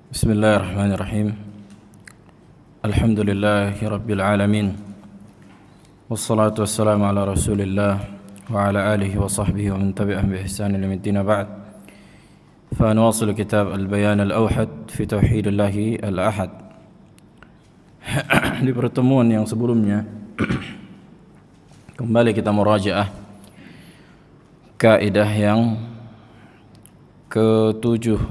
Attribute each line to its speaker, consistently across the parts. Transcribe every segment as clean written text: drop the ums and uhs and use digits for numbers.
Speaker 1: Bismillahirrahmanirrahim. Alhamdulillahi rabbil alamin. Wassalatu wassalamu ala Rasulillah wa ala alihi wa sahbihi wa man tabi'ahum bi ihsan ila yaumil ba'd. Fa nuwasil kitab Al-Bayan Al-Awhad fi Tauhidillah Al-Ahad. Di pertemuan yang sebelumnya kembali kita murajaah kaidah yang ke-7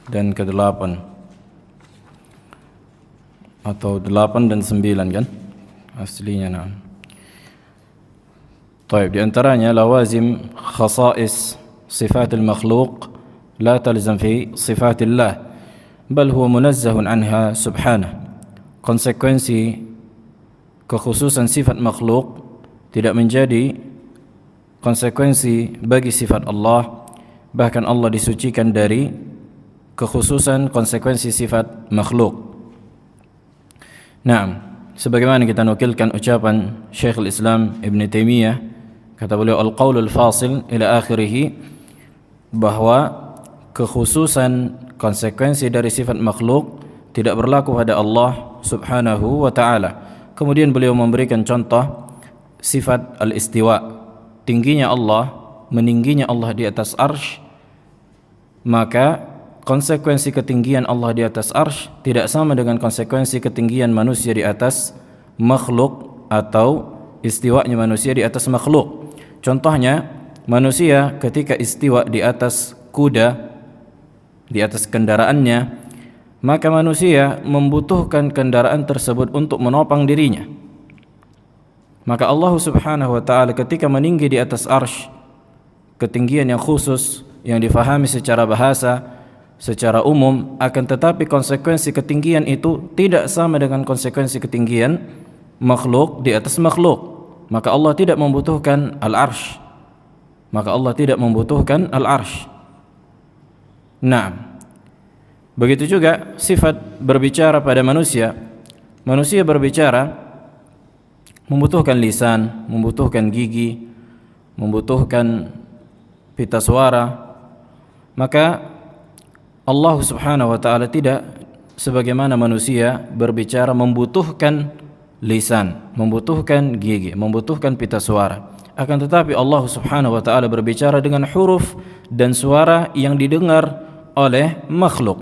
Speaker 1: dan ke-8 atau 8 dan 9 kan aslinya. Nah, طيب, di antaranya lawazim khasa'is sifatil makhluq la talzam fi sifatillah bal huwa munazzahun anha subhanahu. Konsekuensi kekhususan sifat makhluk tidak menjadi konsekuensi bagi sifat Allah, bahkan Allah disucikan dari kekhususan konsekuensi sifat makhluk. Naam, sebagaimana kita nukilkan ucapan Syekhul Islam Ibn Taimiyah, kata beliau al-qaulul fasil ila akhirih, bahwa kekhususan konsekuensi dari sifat makhluk tidak berlaku pada Allah subhanahu wa ta'ala. Kemudian beliau memberikan contoh sifat al-istiwa, tingginya Allah, meningginya Allah di atas arsy, maka konsekuensi ketinggian Allah di atas arsy tidak sama dengan konsekuensi ketinggian manusia di atas makhluk atau istiwanya manusia di atas makhluk. Contohnya, manusia ketika istiwa di atas kuda, di atas kendaraannya, maka manusia membutuhkan kendaraan tersebut untuk menopang dirinya. Maka Allah subhanahu wa ta'ala ketika meninggi di atas arsy, ketinggian yang khusus yang difahami secara bahasa, secara umum, akan tetapi konsekuensi ketinggian itu tidak sama dengan konsekuensi ketinggian makhluk di atas makhluk. Maka Allah tidak membutuhkan al-arsy. Nah, begitu juga sifat berbicara pada manusia. Manusia berbicara membutuhkan lisan, membutuhkan gigi, membutuhkan pita suara. Maka Allah subhanahu wa ta'ala tidak sebagaimana manusia berbicara membutuhkan lisan, membutuhkan gigi, membutuhkan pita suara. Akan tetapi Allah subhanahu wa ta'ala berbicara dengan huruf dan suara yang didengar oleh makhluk,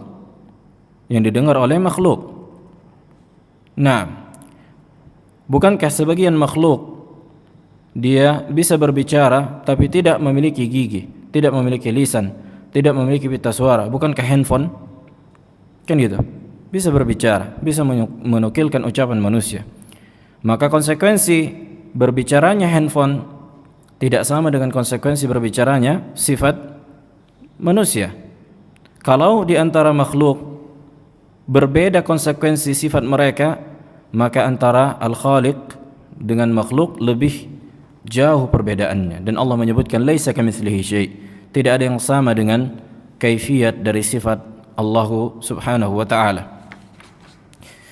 Speaker 1: Nah, bukankah sebagian makhluk dia bisa berbicara tapi tidak memiliki gigi, tidak memiliki lisan, tidak memiliki pita suara? Bukankah handphone kan gitu, bisa berbicara, bisa menukilkan ucapan manusia? Maka konsekuensi berbicaranya handphone tidak sama dengan konsekuensi berbicaranya sifat manusia. Kalau di antara makhluk berbeda konsekuensi sifat mereka, maka antara al-khaliq dengan makhluk lebih jauh perbedaannya. Dan Allah menyebutkan laisa kamitslihi syai', tidak ada yang sama dengan kaifiyat dari sifat Allah subhanahu wa ta'ala.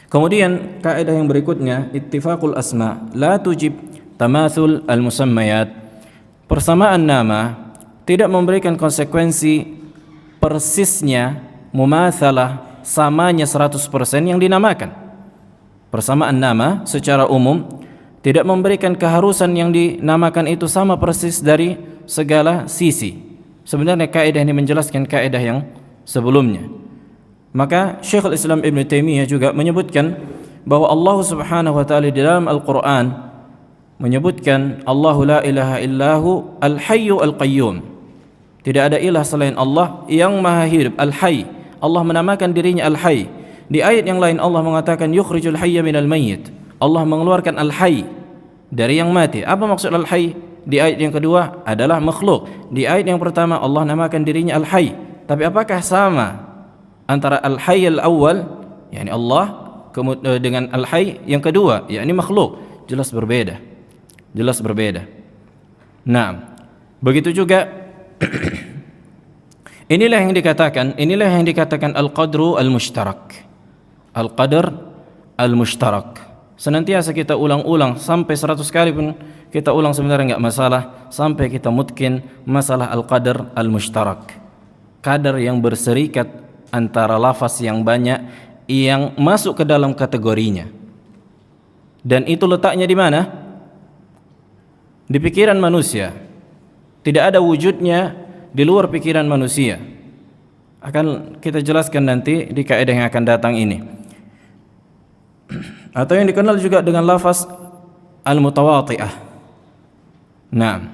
Speaker 1: Kemudian kaidah yang berikutnya, ittifaqul asma la tujib tamathul al-musammayat. Persamaan nama tidak memberikan konsekuensi persisnya, mumatsalah, samanya 100% yang dinamakan. Persamaan nama secara umum tidak memberikan keharusan yang dinamakan itu sama persis dari segala sisi. Sebenarnya kaidah ini menjelaskan kaidah yang sebelumnya. Maka Syekhul Islam Ibn Taimiyah juga menyebutkan bahwa Allah subhanahu wa ta'ala di dalam Al-Quran menyebutkan Allahu la ilaha illahu al-hayyu al-qayyum. Tidak ada ilah selain Allah yang maha hidup, al-hayy. Allah menamakan dirinya al-hayy. Di ayat yang lain Allah mengatakan yukhrijul hayya minal mayyit. Allah mengeluarkan al-hayy dari yang mati. Apa maksud al-hayy? Di ayat yang kedua adalah makhluk. Di ayat yang pertama Allah namakan dirinya al-hayy. Tapi apakah sama antara al-hayy al-awwal, yakni Allah, dengan al-hayy yang kedua, yakni makhluk? Jelas berbeda. Nah, begitu juga inilah yang dikatakan al-qadru al-mushtarak. Al-qadr al-mushtarak. Senantiasa kita ulang-ulang sampai 100 kali pun kita ulang sebenarnya enggak masalah, sampai kita mutkin masalah al-qadar al-mushtarak. kadar yang berserikat antara lafaz yang banyak yang masuk ke dalam kategorinya. Dan itu letaknya di mana? Di pikiran manusia. Tidak ada wujudnya di luar pikiran manusia. Akan kita jelaskan nanti di kaidah yang akan datang ini. Atau yang dikenal juga dengan lafaz al-mutawati'ah. Nah,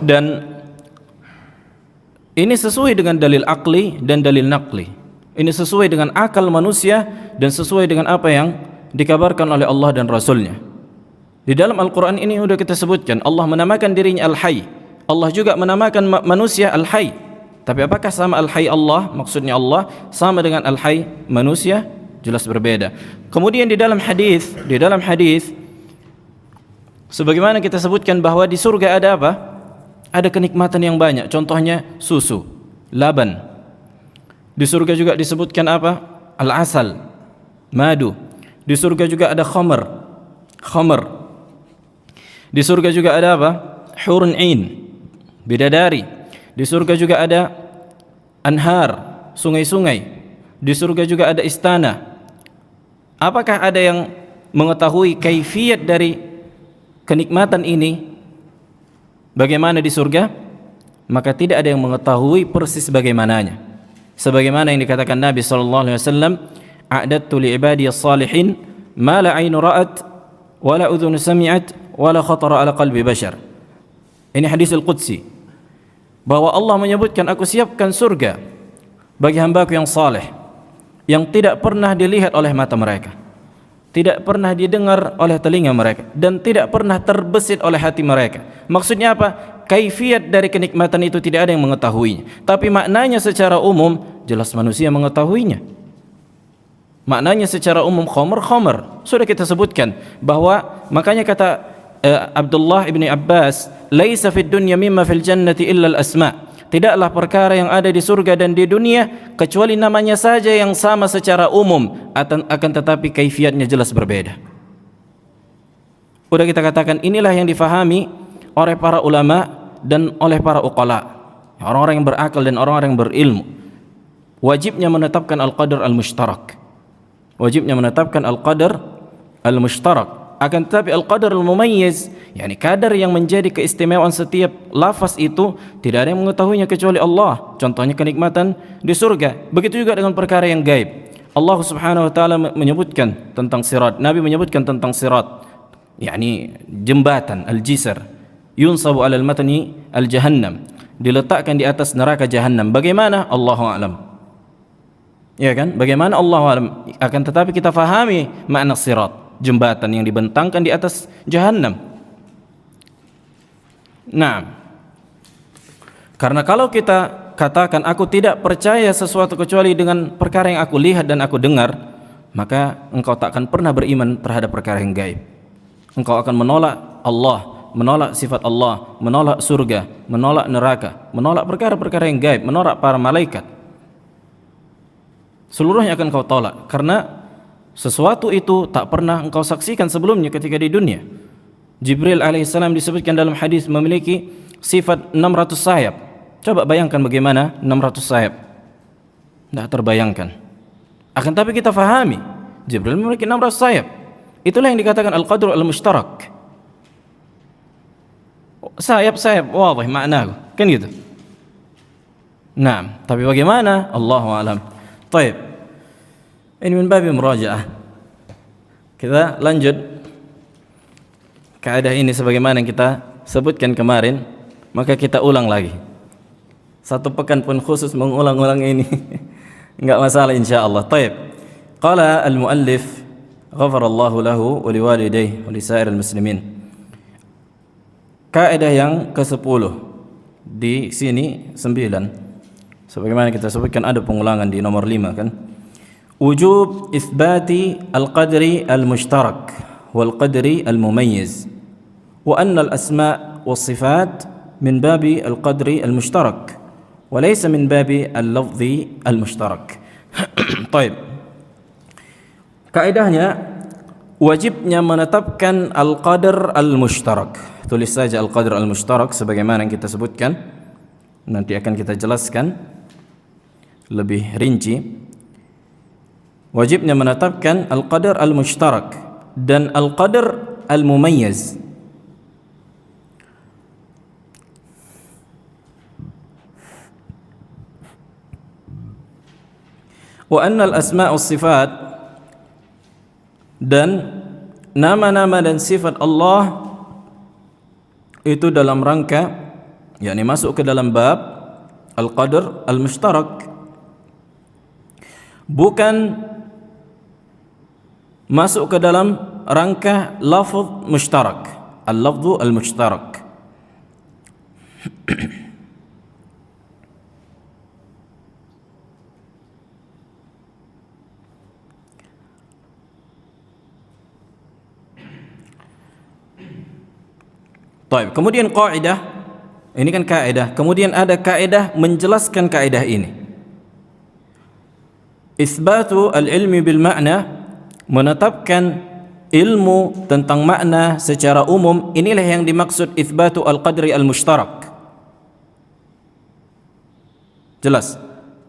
Speaker 1: dan ini sesuai dengan dalil akli dan dalil naqli. Ini sesuai dengan akal manusia dan sesuai dengan apa yang dikabarkan oleh Allah dan Rasulnya. Di dalam Al-Quran ini sudah kita sebutkan, Allah menamakan dirinya Al-Hayy. Allah juga menamakan manusia Al-Hayy. Tapi apakah sama Al-Hayy Allah? Maksudnya Allah sama dengan Al-Hayy manusia? Jelas berbeda. Kemudian di dalam hadis sebagaimana kita sebutkan bahwa di surga ada apa? Ada kenikmatan yang banyak. Contohnya susu, laban. Di surga juga disebutkan apa? Al-asal, madu. Di surga juga ada khamr. Di surga juga ada apa? Hurun 'ain, bidadari. Di surga juga ada anhar, sungai-sungai. Di surga juga ada istana. Apakah ada yang mengetahui kaifiat dari kenikmatan ini? Bagaimana di surga? Maka tidak ada yang mengetahui persis bagaimananya. Sebagaimana yang dikatakan Nabi sallallahu alaihi wasallam, "A'dattu li ibadiyas salihin ma la 'ainu ra'at wa la udhun sami'at wa la khatara 'ala qalbi bashar." Ini hadis al-Qudsi. Bahwa Allah menyebutkan, aku siapkan surga bagi hamba-Ku yang saleh, yang tidak pernah dilihat oleh mata mereka, tidak pernah didengar oleh telinga mereka, dan tidak pernah terbesit oleh hati mereka. Maksudnya apa? Kaifiat dari kenikmatan itu tidak ada yang mengetahuinya. Tapi maknanya secara umum jelas manusia mengetahuinya. Maknanya secara umum khamr. Sudah kita sebutkan bahwa makanya kata Abdullah ibni Abbas, "Laisa fid dunya mimma fil jannati illa al-asma." Tidaklah perkara yang ada di surga dan di dunia kecuali namanya saja yang sama secara umum, akan tetapi kaifiatnya jelas berbeda. Sudah kita katakan inilah yang difahami oleh para ulama dan oleh para uqala, orang-orang yang berakal dan orang-orang yang berilmu. Wajibnya menetapkan al-qadar al-mushtarak. Wajibnya menetapkan al-qadar al-mushtarak. Akan tetapi al-qadar al-mumayyiz, yakni kadar yang menjadi keistimewaan setiap lafaz itu tidak ada yang mengetahuinya kecuali Allah. Contohnya kenikmatan di surga. Begitu juga dengan perkara yang gaib. Allah Subhanahu wa taala menyebutkan tentang sirat. Nabi menyebutkan tentang sirat, yakni jembatan al-jisr, yunsabu 'alal matni al-jahannam, diletakkan di atas neraka jahannam. Bagaimana? Allahu a'lam. Ya kan? Bagaimana? Allahu a'lam. Akan tetapi kita fahami makna sirat, jembatan yang dibentangkan di atas jahannam. Nah, karena kalau kita katakan aku tidak percaya sesuatu kecuali dengan perkara yang aku lihat dan aku dengar, maka engkau tak akan pernah beriman terhadap perkara yang gaib. Engkau akan menolak Allah, menolak sifat Allah, menolak surga, menolak neraka, menolak perkara-perkara yang gaib, menolak para malaikat. Seluruhnya akan kau tolak karena sesuatu itu tak pernah engkau saksikan sebelumnya ketika di dunia. Jibril alaihissalam disebutkan dalam hadis memiliki sifat 600 sayap. Coba bayangkan bagaimana 600 sayap. Tidak terbayangkan. Akan tapi kita fahami Jibril memiliki 600 sayap. Itulah yang dikatakan al-qadru al-mushtarak. Sayap-sayap, wadah makna, kan gitu. Nah, tapi bagaimana? Allahu a'lam. Baik. Ini min babi murajaah. Kita lanjut kaidah ini sebagaimana yang kita sebutkan kemarin, maka kita ulang lagi. Satu pekan pun khusus mengulang-ulang ini. Enggak masalah insyaallah. Baik. Qala al-muallif ghafarallahu lahu wa liwalidayhi wa lisairil muslimin. Kaidah yang ke-10 di sini 9. Sebagaimana kita sebutkan ada pengulangan di nomor 5 kan. Wujub itsbati al-qadri al-mushtarak wal qadri al-mumayyiz wa anna al-asma' was sifat min babi al-qadri al-mushtarak wa laysa min babi al-lafzi al-mushtarak. Baik. Kaidahnya wajibnya menetapkan al-qadar al-mushtarak. Tulis saja al-qadar al-mushtarak sebagaimana yang kita sebutkan. nanti akan kita jelaskan lebih rinci. Wajibnya menetapkan al-qadar al-mushtarak dan al-qadar al-mumayyiz. Wa anna al-asma' was-sifat, dan nama-nama dan sifat Allah itu dalam rangka, yakni masuk ke dalam bab al-qadar al-mushtarak, bukan masuk ke dalam rangka lafaz mushtarak, al-lafzu al-mushtarak. Baik, kemudian kaidah, ini kan kaidah, kemudian ada kaidah menjelaskan kaidah ini. Itsbatu al-ilmi bil ma'na, menetapkan ilmu tentang makna secara umum, inilah yang dimaksud itsbatu al-qadri al-mushtarak. Jelas?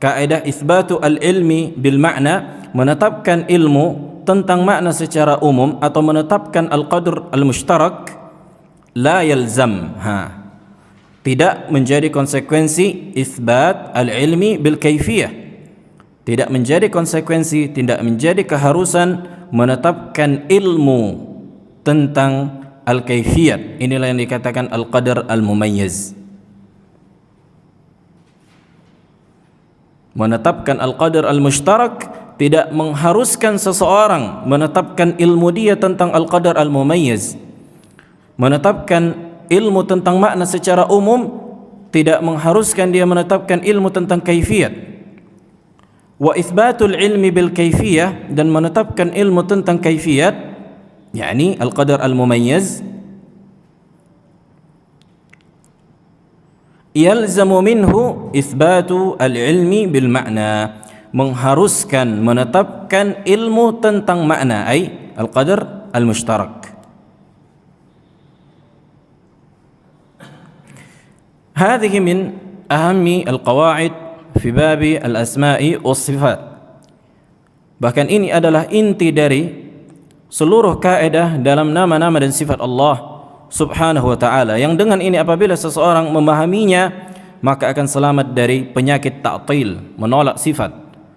Speaker 1: Kaidah itsbatu al-ilmi bil ma'na, menetapkan ilmu tentang makna secara umum atau menetapkan al-qadr al-mushtarak, la yalzam, tidak menjadi konsekuensi itsbat al-ilmi bil kaifiyah, tidak menjadi konsekuensi, tidak menjadi keharusan menetapkan ilmu tentang al-kaifiyat. Inilah yang dikatakan al-qadar al-mumayyiz. Menetapkan al-qadar al-mushtarak tidak mengharuskan seseorang menetapkan ilmu dia tentang al-qadar al-mumayyiz. Menetapkan ilmu tentang makna secara umum tidak mengharuskan dia menetapkan ilmu tentang kaifiyat. Wa itsbatul ilmi bil kaifiyah, dan menetapkan ilmu tentang kaifiyat, yakni al-qadar al-mumayyiz, yalzamu minhu itsbatu al-ilmi bil ma'na, mengharuskan menetapkan ilmu tentang makna, ai al-qadar al-mushtarak. هذه من أهم القواعد في باب الأسماء والصفات. Bahkan ini adalah inti dari seluruh kaidah dalam nama-nama dan sifat Allah Subhanahu wa taala, yang dengan ini apabila seseorang memahaminya maka akan selamat dari penyakit ta'til, menolak sifat,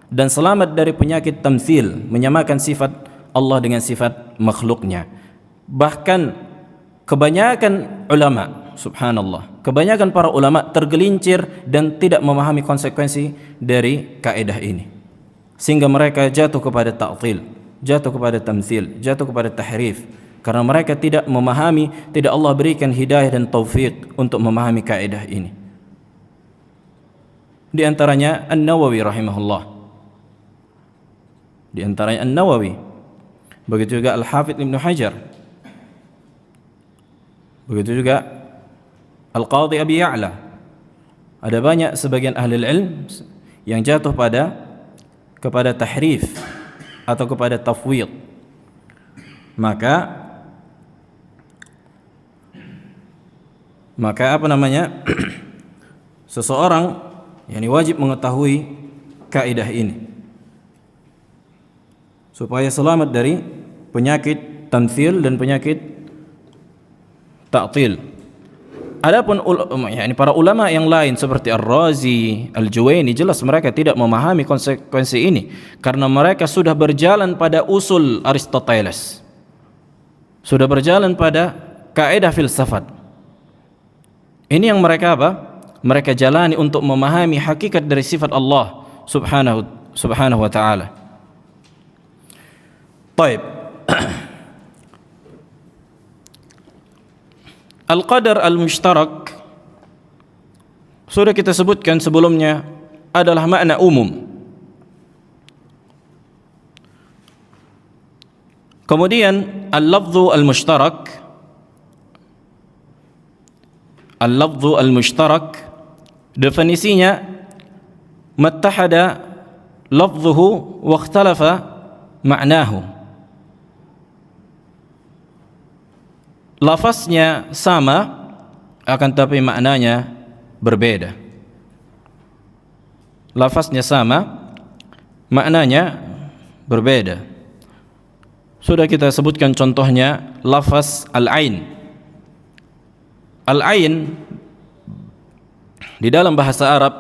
Speaker 1: dan selamat dari penyakit tamtsil, menyamakan sifat Allah dengan sifat makhluknya. Bahkan kebanyakan ulama, subhanallah, kebanyakan para ulama tergelincir dan tidak memahami konsekuensi dari kaidah ini, sehingga mereka jatuh kepada ta'til, jatuh kepada tamtsil, jatuh kepada tahrif, karena mereka tidak memahami, tidak Allah berikan hidayah dan taufik untuk memahami kaidah ini. Di antaranya An-Nawawi rahimahullah, di antaranya An-Nawawi, begitu juga Al-Hafidz Ibnu Hajar, begitu juga Al-Qadhi Abi Ya'la. Ada banyak sebagian ahli ilm yang jatuh kepada tahrif atau kepada tafwid. Maka apa namanya? Seseorang yakni wajib mengetahui kaidah ini supaya selamat dari penyakit tamtsil dan penyakit ta'til. Adapun yakni para ulama yang lain seperti Ar-Razi, Al-Juwaini, jelas mereka tidak memahami konsekuensi ini karena mereka sudah berjalan pada usul Aristoteles, sudah berjalan pada kaidah filsafat. Ini yang mereka apa? Mereka jalani untuk memahami hakikat dari sifat Allah subhanahu wa ta'ala. Baik. Al-qadar al-mushtarak sudah kita sebutkan sebelumnya adalah makna umum. Kemudian al-lafzu al-mushtarak, al-lafzu al-mushtarak definisinya mattahada lafzuhu wa ikhtalafa ma'nahu. Lafaznya sama akan tapi maknanya berbeda. lafaznya sama, maknanya berbeda. Sudah kita sebutkan contohnya lafaz al-ain. Al-ain di dalam bahasa Arab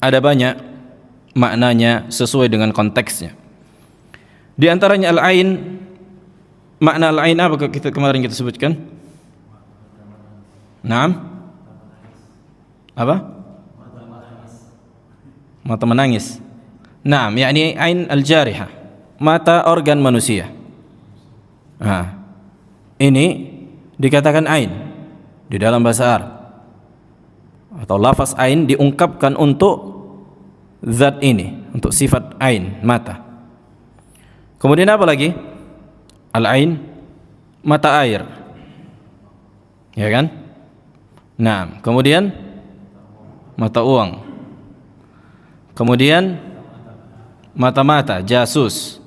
Speaker 1: ada banyak maknanya sesuai dengan konteksnya. Di antaranya al-ain, makna al-ain apa kemarin kita sebutkan? Naam? Apa? Mata menangis. Naam, yakni ain al-jarihah, mata organ manusia. Ini dikatakan ain di dalam bahasa Arab. Atau lafaz ain diungkapkan untuk zat ini, untuk sifat ain, mata. Kemudian apa lagi? Al-ain, mata air. Ya kan? Nah, kemudian mata uang. Kemudian mata-mata, jasus.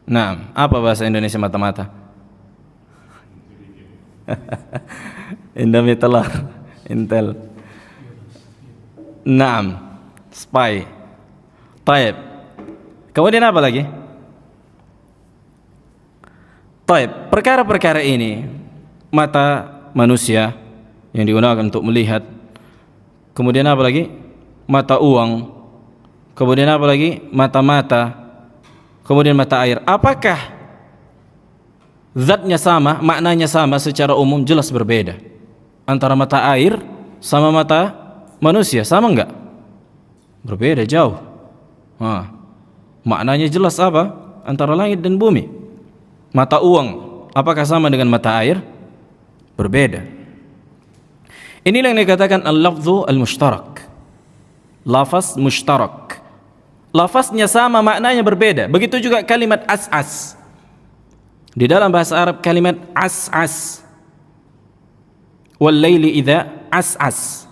Speaker 1: Nah, apa bahasa Indonesia mata-mata? Indomie telur, Intel. Naam, spy. Taib. Kemudian apa lagi? Taib. Perkara-perkara ini, mata manusia yang digunakan untuk melihat. Kemudian apa lagi? Mata uang. Kemudian apa lagi? Mata-mata. Kemudian mata air. Apakah zatnya sama, maknanya sama? Secara umum jelas berbeda. Antara mata air sama mata manusia, sama enggak? Berbeda jauh. Maknanya jelas apa? Antara langit dan bumi. Mata uang, apakah sama dengan mata air? Berbeda. Inilah yang dikatakan al-lafzu al-mushtarak. Lafaz mushtarak. Lafaznya sama, maknanya berbeda. Begitu juga kalimat as-as. Di dalam bahasa Arab kalimat as-as. Wal-laili idza as-as.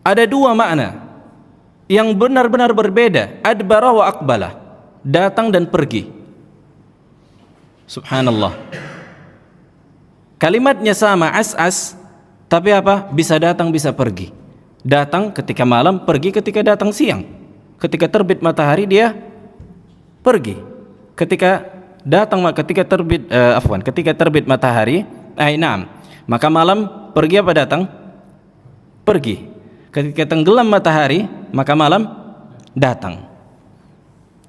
Speaker 1: Ada dua makna yang benar-benar berbeda. Adbara wa aqbala. Datang dan pergi. Subhanallah. Kalimatnya sama, as-as, tapi apa? Bisa datang, bisa pergi. Datang ketika malam, pergi ketika datang siang. Ketika terbit matahari dia pergi. Ketika terbit matahari, maka malam pergi apa datang? Pergi. Ketika tenggelam matahari, maka malam datang.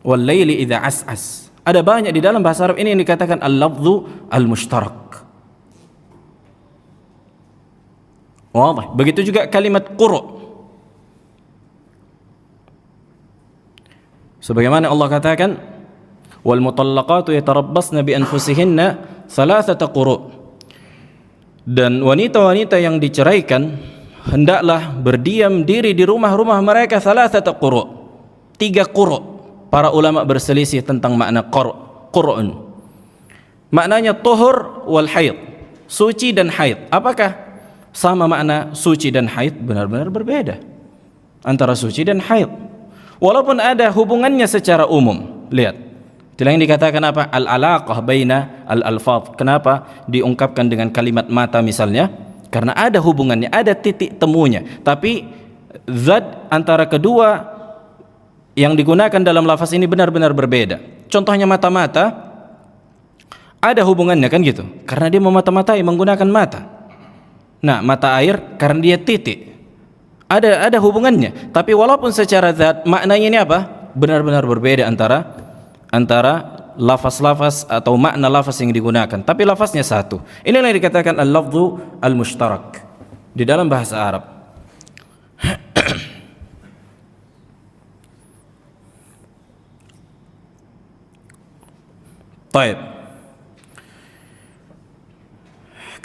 Speaker 1: Wal laili idza as'as. Ada banyak di dalam bahasa Arab ini yang dikatakan al-lafzu al-mushtarak. Wadah. Begitu juga kalimat quru'. Sebagaimana Allah katakan, wal mutallaqatu yatarabbasna bi anfusihinna thalathata quru'. Dan wanita-wanita yang diceraikan hendaklah berdiam diri di rumah-rumah mereka thalathata quru'. 3 quru'. Para ulama berselisih tentang makna qur'un. Maknanya tuhur wal haid, suci dan haid. Apakah sama makna suci dan haid? Benar-benar berbeda antara suci dan haid, walaupun ada hubungannya secara umum. Lihat, itulah yang dikatakan apa? Al-alaqah baina al-alfaz. Kenapa diungkapkan dengan kalimat mata misalnya? Karena ada hubungannya, ada titik temunya. Tapi zat antara kedua yang digunakan dalam lafaz ini benar-benar berbeda. Contohnya mata-mata, ada hubungannya kan gitu, karena dia memata-matai menggunakan mata. Nah, mata air karena dia titik. Ada hubungannya. Tapi walaupun secara zat maknanya ini apa? Benar-benar berbeda antara lafaz-lafaz atau makna lafaz yang digunakan. Tapi lafaznya satu. Ini yang dikatakan al-lafzu al-mushtarak di dalam bahasa Arab. Baik.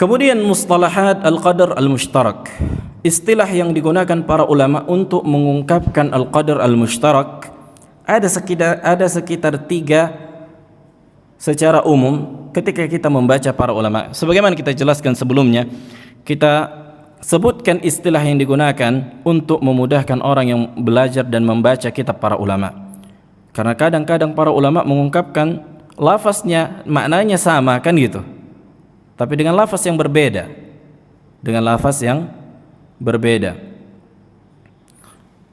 Speaker 1: Kemudian mustalahat al-qadar al-mushtarak. Istilah yang digunakan para ulama untuk mengungkapkan al-qadar al-mushtarak ada sekitar 3 secara umum ketika kita membaca para ulama. Sebagaimana kita jelaskan sebelumnya, kita sebutkan istilah yang digunakan untuk memudahkan orang yang belajar dan membaca kitab para ulama. Karena kadang-kadang para ulama mengungkapkan lafaznya, maknanya sama kan gitu, tapi dengan lafaz yang berbeda, dengan lafaz yang berbeda.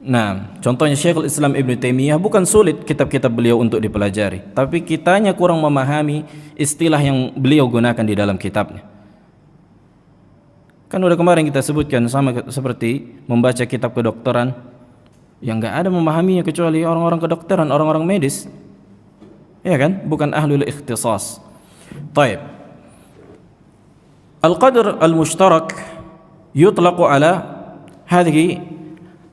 Speaker 1: Nah, contohnya Syekhul Islam Ibn Taimiyah, bukan sulit kitab-kitab beliau untuk dipelajari, tapi kitanya kurang memahami istilah yang beliau gunakan di dalam kitabnya. Kan udah kemarin kita sebutkan, sama seperti membaca kitab kedokteran yang nggak ada memahaminya kecuali orang-orang kedokteran, orang-orang medis, ya kan, bukan ahlul ikhtisas. Taib. Al-qadr al-mushtarak yutlaqu ala hadhihi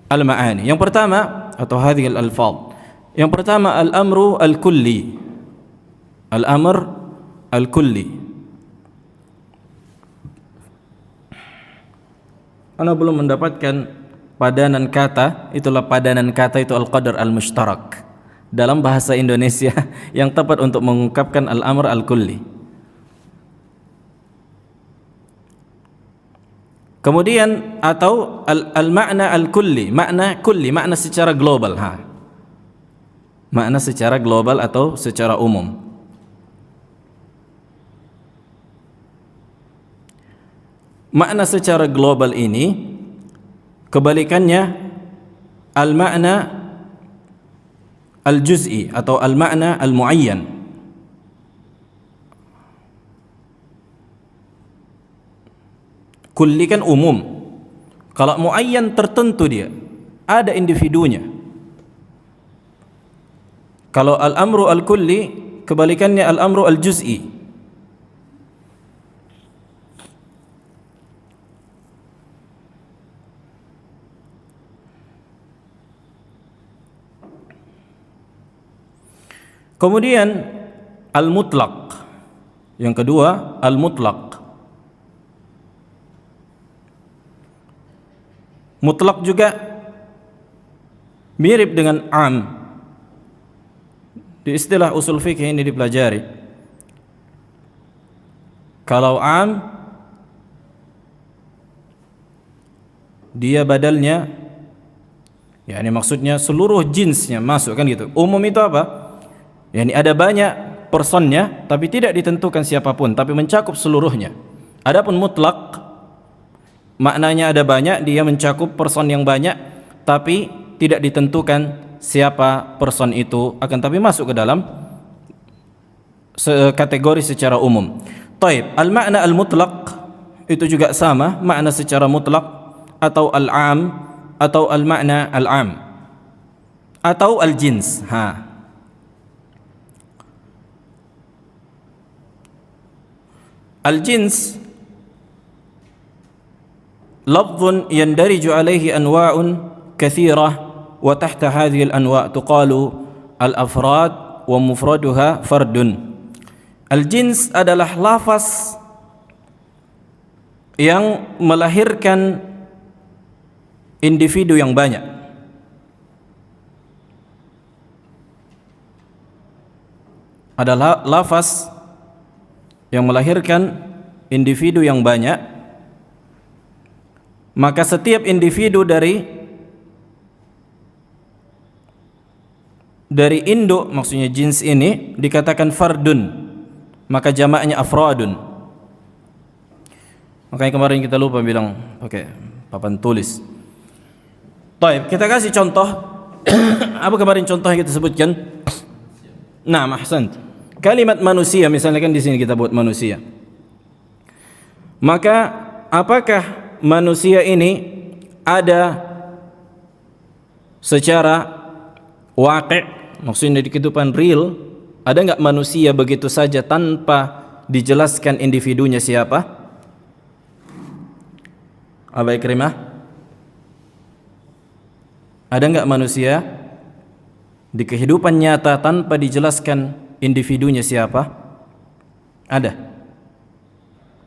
Speaker 1: al-ma'ani. Yang pertama, atau hadhihi al-alfaz. Yang pertama, al-amru al-kulli. Al-amr al-kulli. Ana belum mendapatkan padanan kata, itulah padanan kata itu al-qadr al-mushtarak dalam bahasa Indonesia yang tepat untuk mengungkapkan al-amr al-kulli. Kemudian atau al-ma'na al-kulli, makna kulli, makna secara global, makna secara global atau secara umum. Makna secara global ini kebalikannya al-ma'na al-juz'i atau al-ma'na al-muayyan. Kulli kan umum, kalau muayyan tertentu dia, ada individunya. Kalau al-amru al-kulli kebalikannya al-amru al-juz'i. Kemudian al-mutlaq. Yang kedua, al-mutlaq. Mutlak juga mirip dengan am. Di istilah usul fikih ini dipelajari. Kalau am, dia badalnya, yakni maksudnya seluruh jinsnya masuk, kan gitu. Umum itu apa? Yani ada banyak personnya tapi tidak ditentukan siapapun, tapi mencakup seluruhnya. Adapun mutlak, maknanya ada banyak, dia mencakup person yang banyak, tapi tidak ditentukan siapa person itu, akan tapi masuk ke dalam kategori secara umum. Taib, al-makna al-mutlaq itu juga sama, makna secara mutlak, atau al-am, atau al-makna al-am, atau al-jins. Al-jins lafdhun yandariju alaihi anwa'un katsirah wa tahta hadhihi al-anwa' tuqalu al-afrad wa mufraduha fardun. Al-jins adalah lafaz yang melahirkan individu yang banyak. Adalah lafaz yang melahirkan individu yang banyak. Maka setiap individu dari induk, maksudnya jins ini, dikatakan fardun, maka jamaknya afradun. Makanya kemarin kita lupa bilang pakai papan tulis. Baik, kita kasih contoh. Apa kemarin contoh yang kita sebutkan? Nah, ahsant. Kalimat manusia, misalnya kan di sini kita buat manusia. Maka apakah manusia ini ada secara waqi', maksudnya di kehidupan real, ada enggak manusia begitu saja tanpa dijelaskan individunya siapa? Aba Ikrimah, ada enggak manusia di kehidupan nyata tanpa dijelaskan individunya siapa? Ada?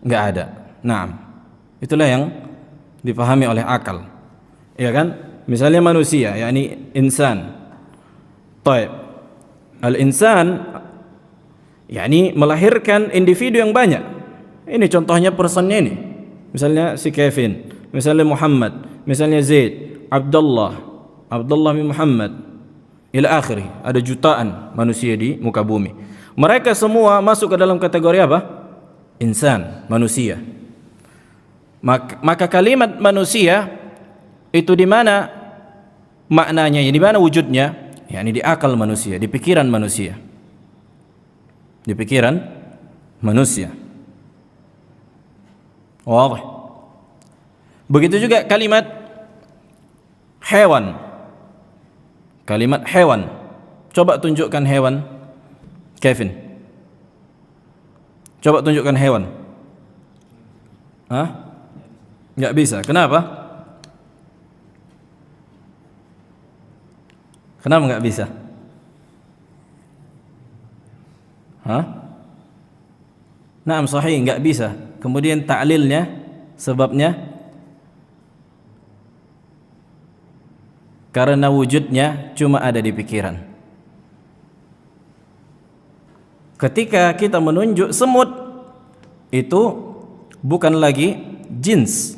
Speaker 1: Enggak ada. Nah, itulah yang dipahami oleh akal, ya kan? Misalnya manusia, yakni insan. Taib. Al-insan yakni melahirkan individu yang banyak. Ini contohnya personnya ini. Misalnya si Kevin, misalnya Muhammad, misalnya Zaid, Abdullah bin Muhammad, ila akhirih. Ada jutaan manusia di muka bumi. Mereka semua masuk ke dalam kategori apa? Insan, manusia. Maka kalimat manusia itu di mana maknanya, di mana wujudnya? Yakni di akal manusia, di pikiran manusia. Di pikiran manusia. Wadah. Begitu juga kalimat hewan. Kalimat hewan. Coba tunjukkan hewan, Kevin. Coba tunjukkan hewan. Hah? Nggak bisa. Kenapa? Kenapa nggak bisa? Hah? Naam, sahih, nggak bisa. Kemudian ta'lilnya, sebabnya karena wujudnya cuma ada di pikiran. Ketika kita menunjuk semut, itu bukan lagi jins,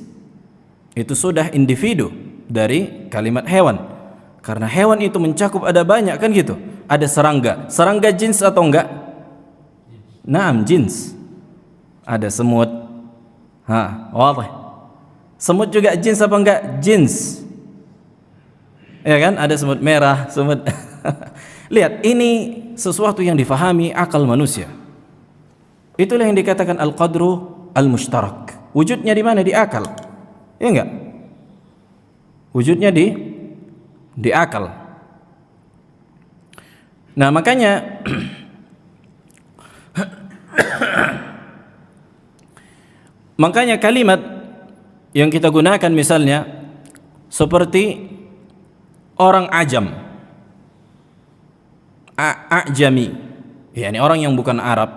Speaker 1: itu sudah individu dari kalimat hewan. Karena hewan itu mencakup ada banyak, kan gitu. Ada serangga. Serangga jins atau enggak? Naam, jins. Ada semut. Wadah. Semut juga jins apa enggak? Jins. Ya kan? Ada semut merah, semut. Lihat, ini sesuatu yang difahami akal manusia. Itulah yang dikatakan al-qadru al-mushtarak. Wujudnya di mana? Di akal. Ya enggak? Wujudnya di akal. Nah, makanya makanya kalimat yang kita gunakan misalnya seperti orang ajam, ajami, yakni orang yang bukan Arab,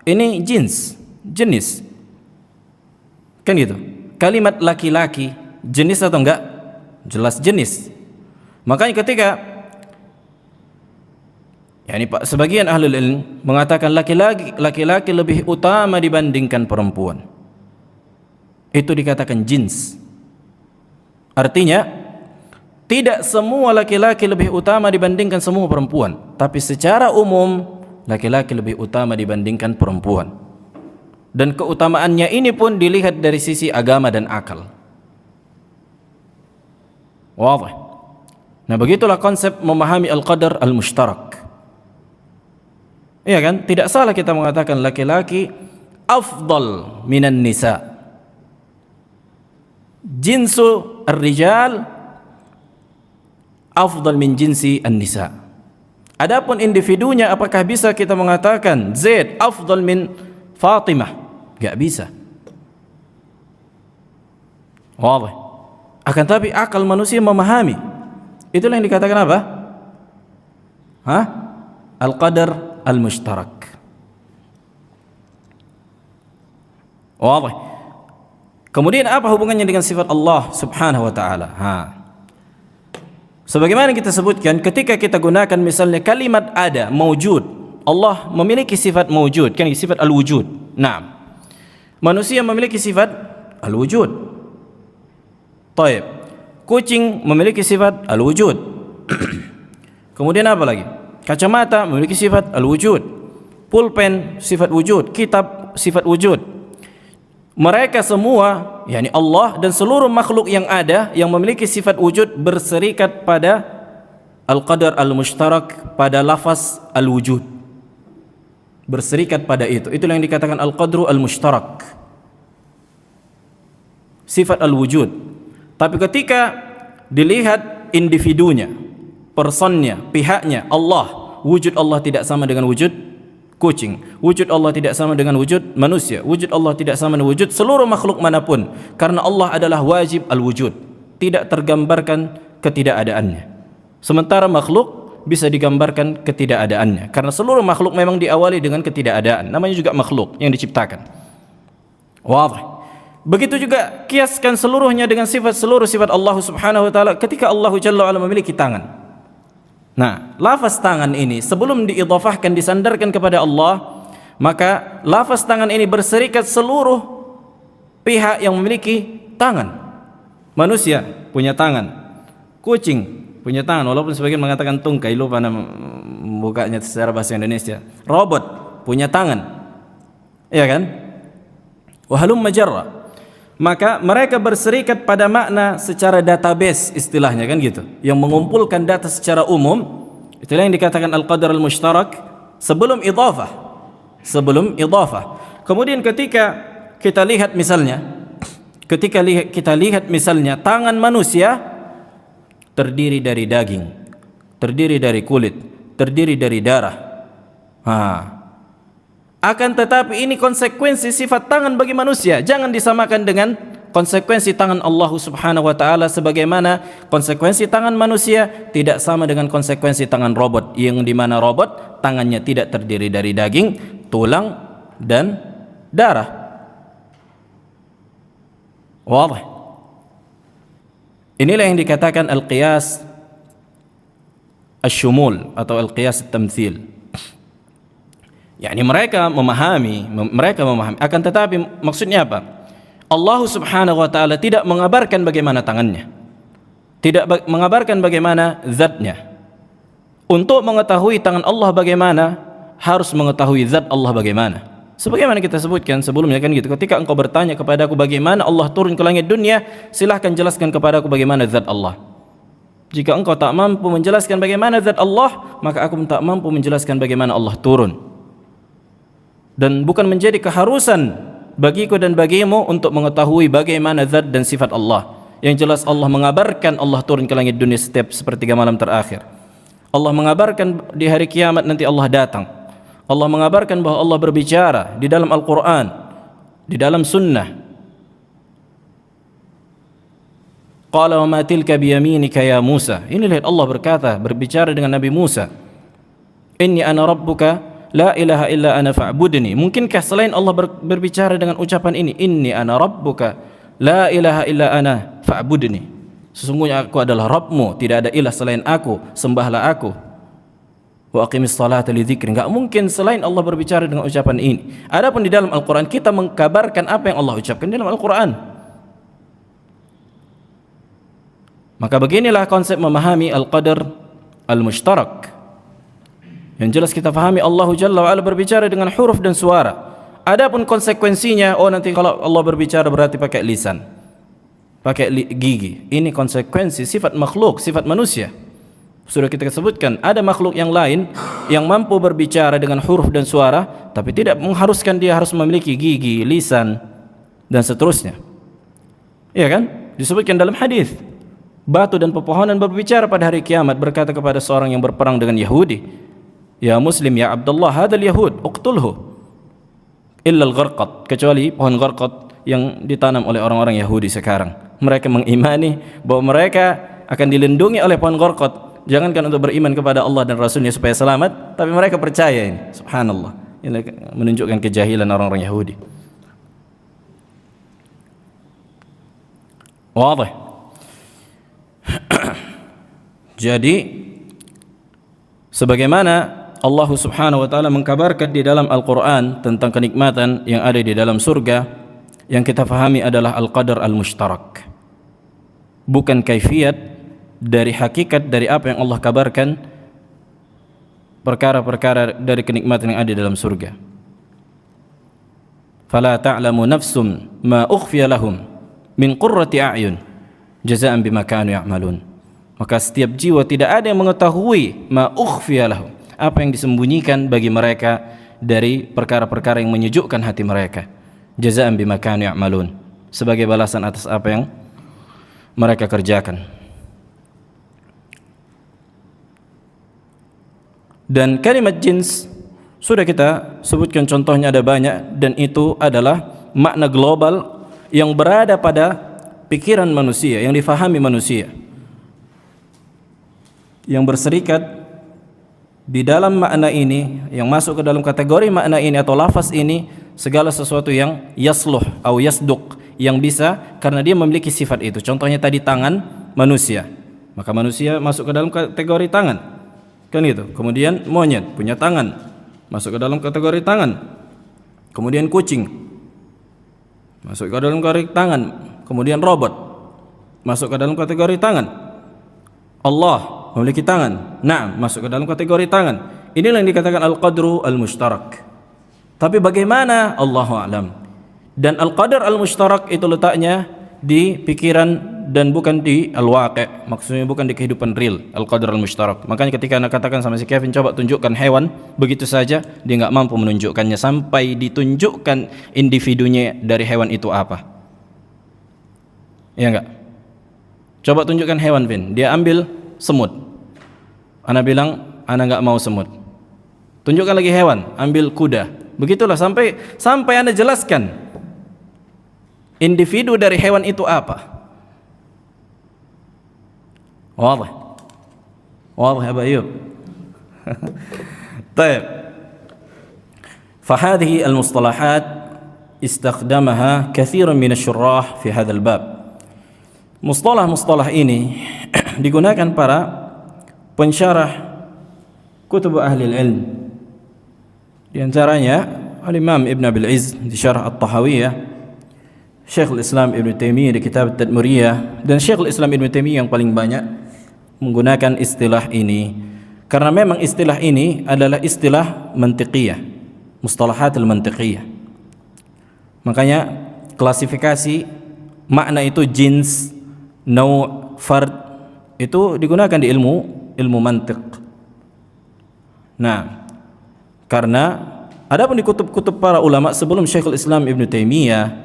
Speaker 1: ini jenis, kan gitu. Kalimat laki-laki jenis atau enggak? Jelas jenis. Makanya ketika sebagian ahlul ilm mengatakan laki-laki lebih utama dibandingkan perempuan, itu dikatakan jins. Artinya tidak semua laki-laki lebih utama dibandingkan semua perempuan, tapi secara umum laki-laki lebih utama dibandingkan perempuan. Dan keutamaannya ini pun dilihat dari sisi agama dan akal. Wadah. Nah, begitulah konsep memahami al-qadar al-mushtarak. Iya kan? Tidak salah kita mengatakan laki-laki afdal minan nisa. Jinsu ar-rijal afdal min jinsi an-nisa. Adapun individunya, apakah bisa kita mengatakan Zaid afdal min Fatimah? Enggak bisa. Wadah. Akan tapi akal manusia memahami. Itulah yang dikatakan apa? Al-qadar al-mushtarak. Wadah. Kemudian apa hubungannya dengan sifat Allah Subhanahu wa taala? Sebagaimana kita sebutkan, ketika kita gunakan misalnya kalimat ada, maujud. Allah memiliki sifat maujud, kan sifat al-wujud. Naam. Manusia memiliki sifat al-wujud. Taib. Kucing memiliki sifat al-wujud. Kemudian apa lagi? Kacamata memiliki sifat al-wujud. Pulpen sifat wujud, kitab sifat wujud. Mereka semua, yakni Allah dan seluruh makhluk yang ada yang memiliki sifat wujud berserikat pada al-qadar al-mushtarak, pada lafaz al-wujud. Berserikat pada itu. Itulah yang dikatakan al-qadru al-mushtarak. Sifat al-wujud. Tapi ketika dilihat individunya, personnya, pihaknya, Allah, wujud Allah tidak sama dengan wujud kucing, wujud Allah tidak sama dengan wujud manusia, wujud Allah tidak sama dengan wujud seluruh makhluk manapun, karena Allah adalah wajib al-wujud, tidak tergambarkan ketidakadaannya. Sementara makhluk bisa digambarkan ketidakadaannya, karena seluruh makhluk memang diawali dengan ketidakadaan, namanya juga makhluk yang diciptakan. Wadah. Begitu juga kiaskan seluruhnya dengan seluruh sifat Allah Subhanahu wa taala ketika Allah Jalla wa ala memiliki tangan. Nah, lafaz tangan ini sebelum diidhafahkan, disandarkan kepada Allah, maka lafaz tangan ini berserikat seluruh pihak yang memiliki tangan. Manusia punya tangan, kucing punya tangan, walaupun sebagian mengatakan tungkai, lupa nama bukanya secara bahasa Indonesia. Robot punya tangan, ya kan? Wa halumma jarra. maka mereka berserikat pada makna secara database istilahnya kan gitu, yang mengumpulkan data secara umum. Itulah yang dikatakan al-qadar al-mushtarak sebelum idhafah. Kemudian ketika kita lihat misalnya tangan manusia terdiri dari daging, terdiri dari kulit, terdiri dari darah. Akan tetapi ini konsekuensi sifat tangan bagi manusia, jangan disamakan dengan konsekuensi tangan Allah Subhanahu wa taala, sebagaimana konsekuensi tangan manusia tidak sama dengan konsekuensi tangan robot, yang dimana robot tangannya tidak terdiri dari daging, tulang dan darah. Wadah. Inilah yang dikatakan al-qiyas asy-syumul atau al-qiyas at-tamtsil. yakni mereka memahami, akan tetapi maksudnya apa? Allah Subhanahu wa taala tidak mengabarkan bagaimana tangannya, tidak mengabarkan bagaimana zatnya. Untuk mengetahui tangan Allah bagaimana, harus mengetahui zat Allah bagaimana. Sebagaimana kita sebutkan sebelumnya kan gitu, ketika engkau bertanya kepadaku bagaimana Allah turun ke langit dunia, silahkan jelaskan kepadaku bagaimana zat Allah. Jika engkau tak mampu menjelaskan bagaimana zat Allah, maka aku tak mampu menjelaskan bagaimana Allah turun. Dan bukan menjadi keharusan bagiku dan bagimu untuk mengetahui bagaimana zat dan sifat Allah. Yang jelas Allah mengabarkan Allah turun ke langit dunia setiap sepertiga malam terakhir. Allah mengabarkan di hari kiamat nanti Allah datang. Allah mengabarkan bahwa Allah berbicara di dalam Al-Quran, di dalam sunnah. Qala wa ma tilka biyaminika ya Musa. Ini lihat Allah berbicara dengan Nabi Musa. Inni ana rabbuka la ilaha illa ana fa'budni. Mungkinkah selain Allah berbicara dengan ucapan ini, inni ana rabbuka la ilaha illa ana fa'budni, sesungguhnya aku adalah Rabbmu, tidak ada ilah selain aku, sembahlah aku. Wa aqimis salata li dzikri. Enggak mungkin selain Allah berbicara dengan ucapan ini. Adapun di dalam Al-Qur'an kita mengkabarkan apa yang Allah ucapkan di dalam Al-Qur'an. Maka beginilah konsep memahami al-qadar al-mushtarak. Yang jelas kita fahami Allah Jalla wa'ala berbicara dengan huruf dan suara. Adapun konsekuensinya, nanti kalau Allah berbicara berarti pakai lisan, pakai gigi. Ini konsekuensi sifat makhluk, sifat manusia. Sudah kita sebutkan, ada makhluk yang lain yang mampu berbicara dengan huruf dan suara, tapi tidak mengharuskan dia harus memiliki gigi, lisan, dan seterusnya. Iya kan? Disebutkan dalam hadis, batu dan pepohonan berbicara pada hari kiamat, berkata kepada seorang yang berperang dengan Yahudi, ya Muslim, ya Abdullah, hadal Yahud, uqtulhu illa al-gharqad, kecuali pohon gharqad yang ditanam oleh orang-orang Yahudi sekarang. Mereka mengimani bahwa mereka akan dilindungi oleh pohon gharqad. Jangankan untuk beriman kepada Allah dan Rasulnya supaya selamat, tapi mereka percaya ini. Subhanallah. Ini menunjukkan kejahilan orang-orang Yahudi. Wadah. Jadi sebagaimana Allah Subhanahu wa taala mengkabarkan di dalam Al-Qur'an tentang kenikmatan yang ada di dalam surga, yang kita fahami adalah al-qadar al-mushtarak. Bukan kaifiat dari hakikat dari apa yang Allah kabarkan, perkara-perkara dari kenikmatan yang ada di dalam surga. Fala ta'lamu nafsum ma ukhfiya lahum min qurrati a'yun jazaa'an bima kanu ya'malun. Maka setiap jiwa tidak ada yang mengetahui ma ukhfiya lahum, apa yang disembunyikan bagi mereka dari perkara-perkara yang menyejukkan hati mereka. Jazaa'an bima kanu ya'malun, sebagai balasan atas apa yang mereka kerjakan. Dan kalimat jins sudah kita sebutkan contohnya ada banyak, dan itu adalah makna global yang berada pada pikiran manusia, yang difahami manusia, yang berserikat di dalam makna ini, yang masuk ke dalam kategori makna ini atau lafaz ini, segala sesuatu yang yasluh atau yasduq, yang bisa karena dia memiliki sifat itu. Contohnya tadi tangan manusia, maka manusia masuk ke dalam kategori tangan, kan gitu. Kemudian monyet punya tangan, masuk ke dalam kategori tangan. Kemudian kucing masuk ke dalam kategori tangan. Kemudian robot masuk ke dalam kategori tangan. Allah memiliki tangan, masuk ke dalam kategori tangan. Inilah yang dikatakan al-qadru al-mushtarak. Tapi bagaimana? Allahu a'lam. Dan al-qadar al-mushtarak itu letaknya di pikiran dan bukan di al-waqi', maksudnya bukan di kehidupan real, al-qadar al-mushtarak. Makanya ketika anak katakan sama si Kevin, coba tunjukkan hewan, begitu saja dia enggak mampu menunjukkannya sampai ditunjukkan individunya dari hewan itu apa. Ya enggak? Coba tunjukkan hewan, Vin. Dia ambil semut. Ana bilang, ana enggak mau semut. Tunjukkan lagi hewan, ambil kuda. Begitulah sampai Anda jelaskan individu dari hewan itu apa. واضح واضح يا أبا أيوب. طيب فهذه المصطلحات استخدمها كثير من الشراح في هذا الباب. Mustalah-mustalah ini digunakan para pensyarah kutub ahli ilm. Di antaranya Al-Imam Ibn Abil Izz di Syarah At-Tahawiyah, Syekhul Islam Ibn Taimiyah di kitab At-Tadmuriyah, dan Syekhul Islam Ibn Taimiyah yang paling banyak menggunakan istilah ini karena memang istilah ini adalah istilah mantiqiyah, mustalahat al-mantiqiyah. Makanya klasifikasi makna itu jins, nau', fard itu digunakan di ilmu mantiq. Nah, karena adapun di kutub-kutub para ulama sebelum Syekhul Islam Ibn Taimiyah,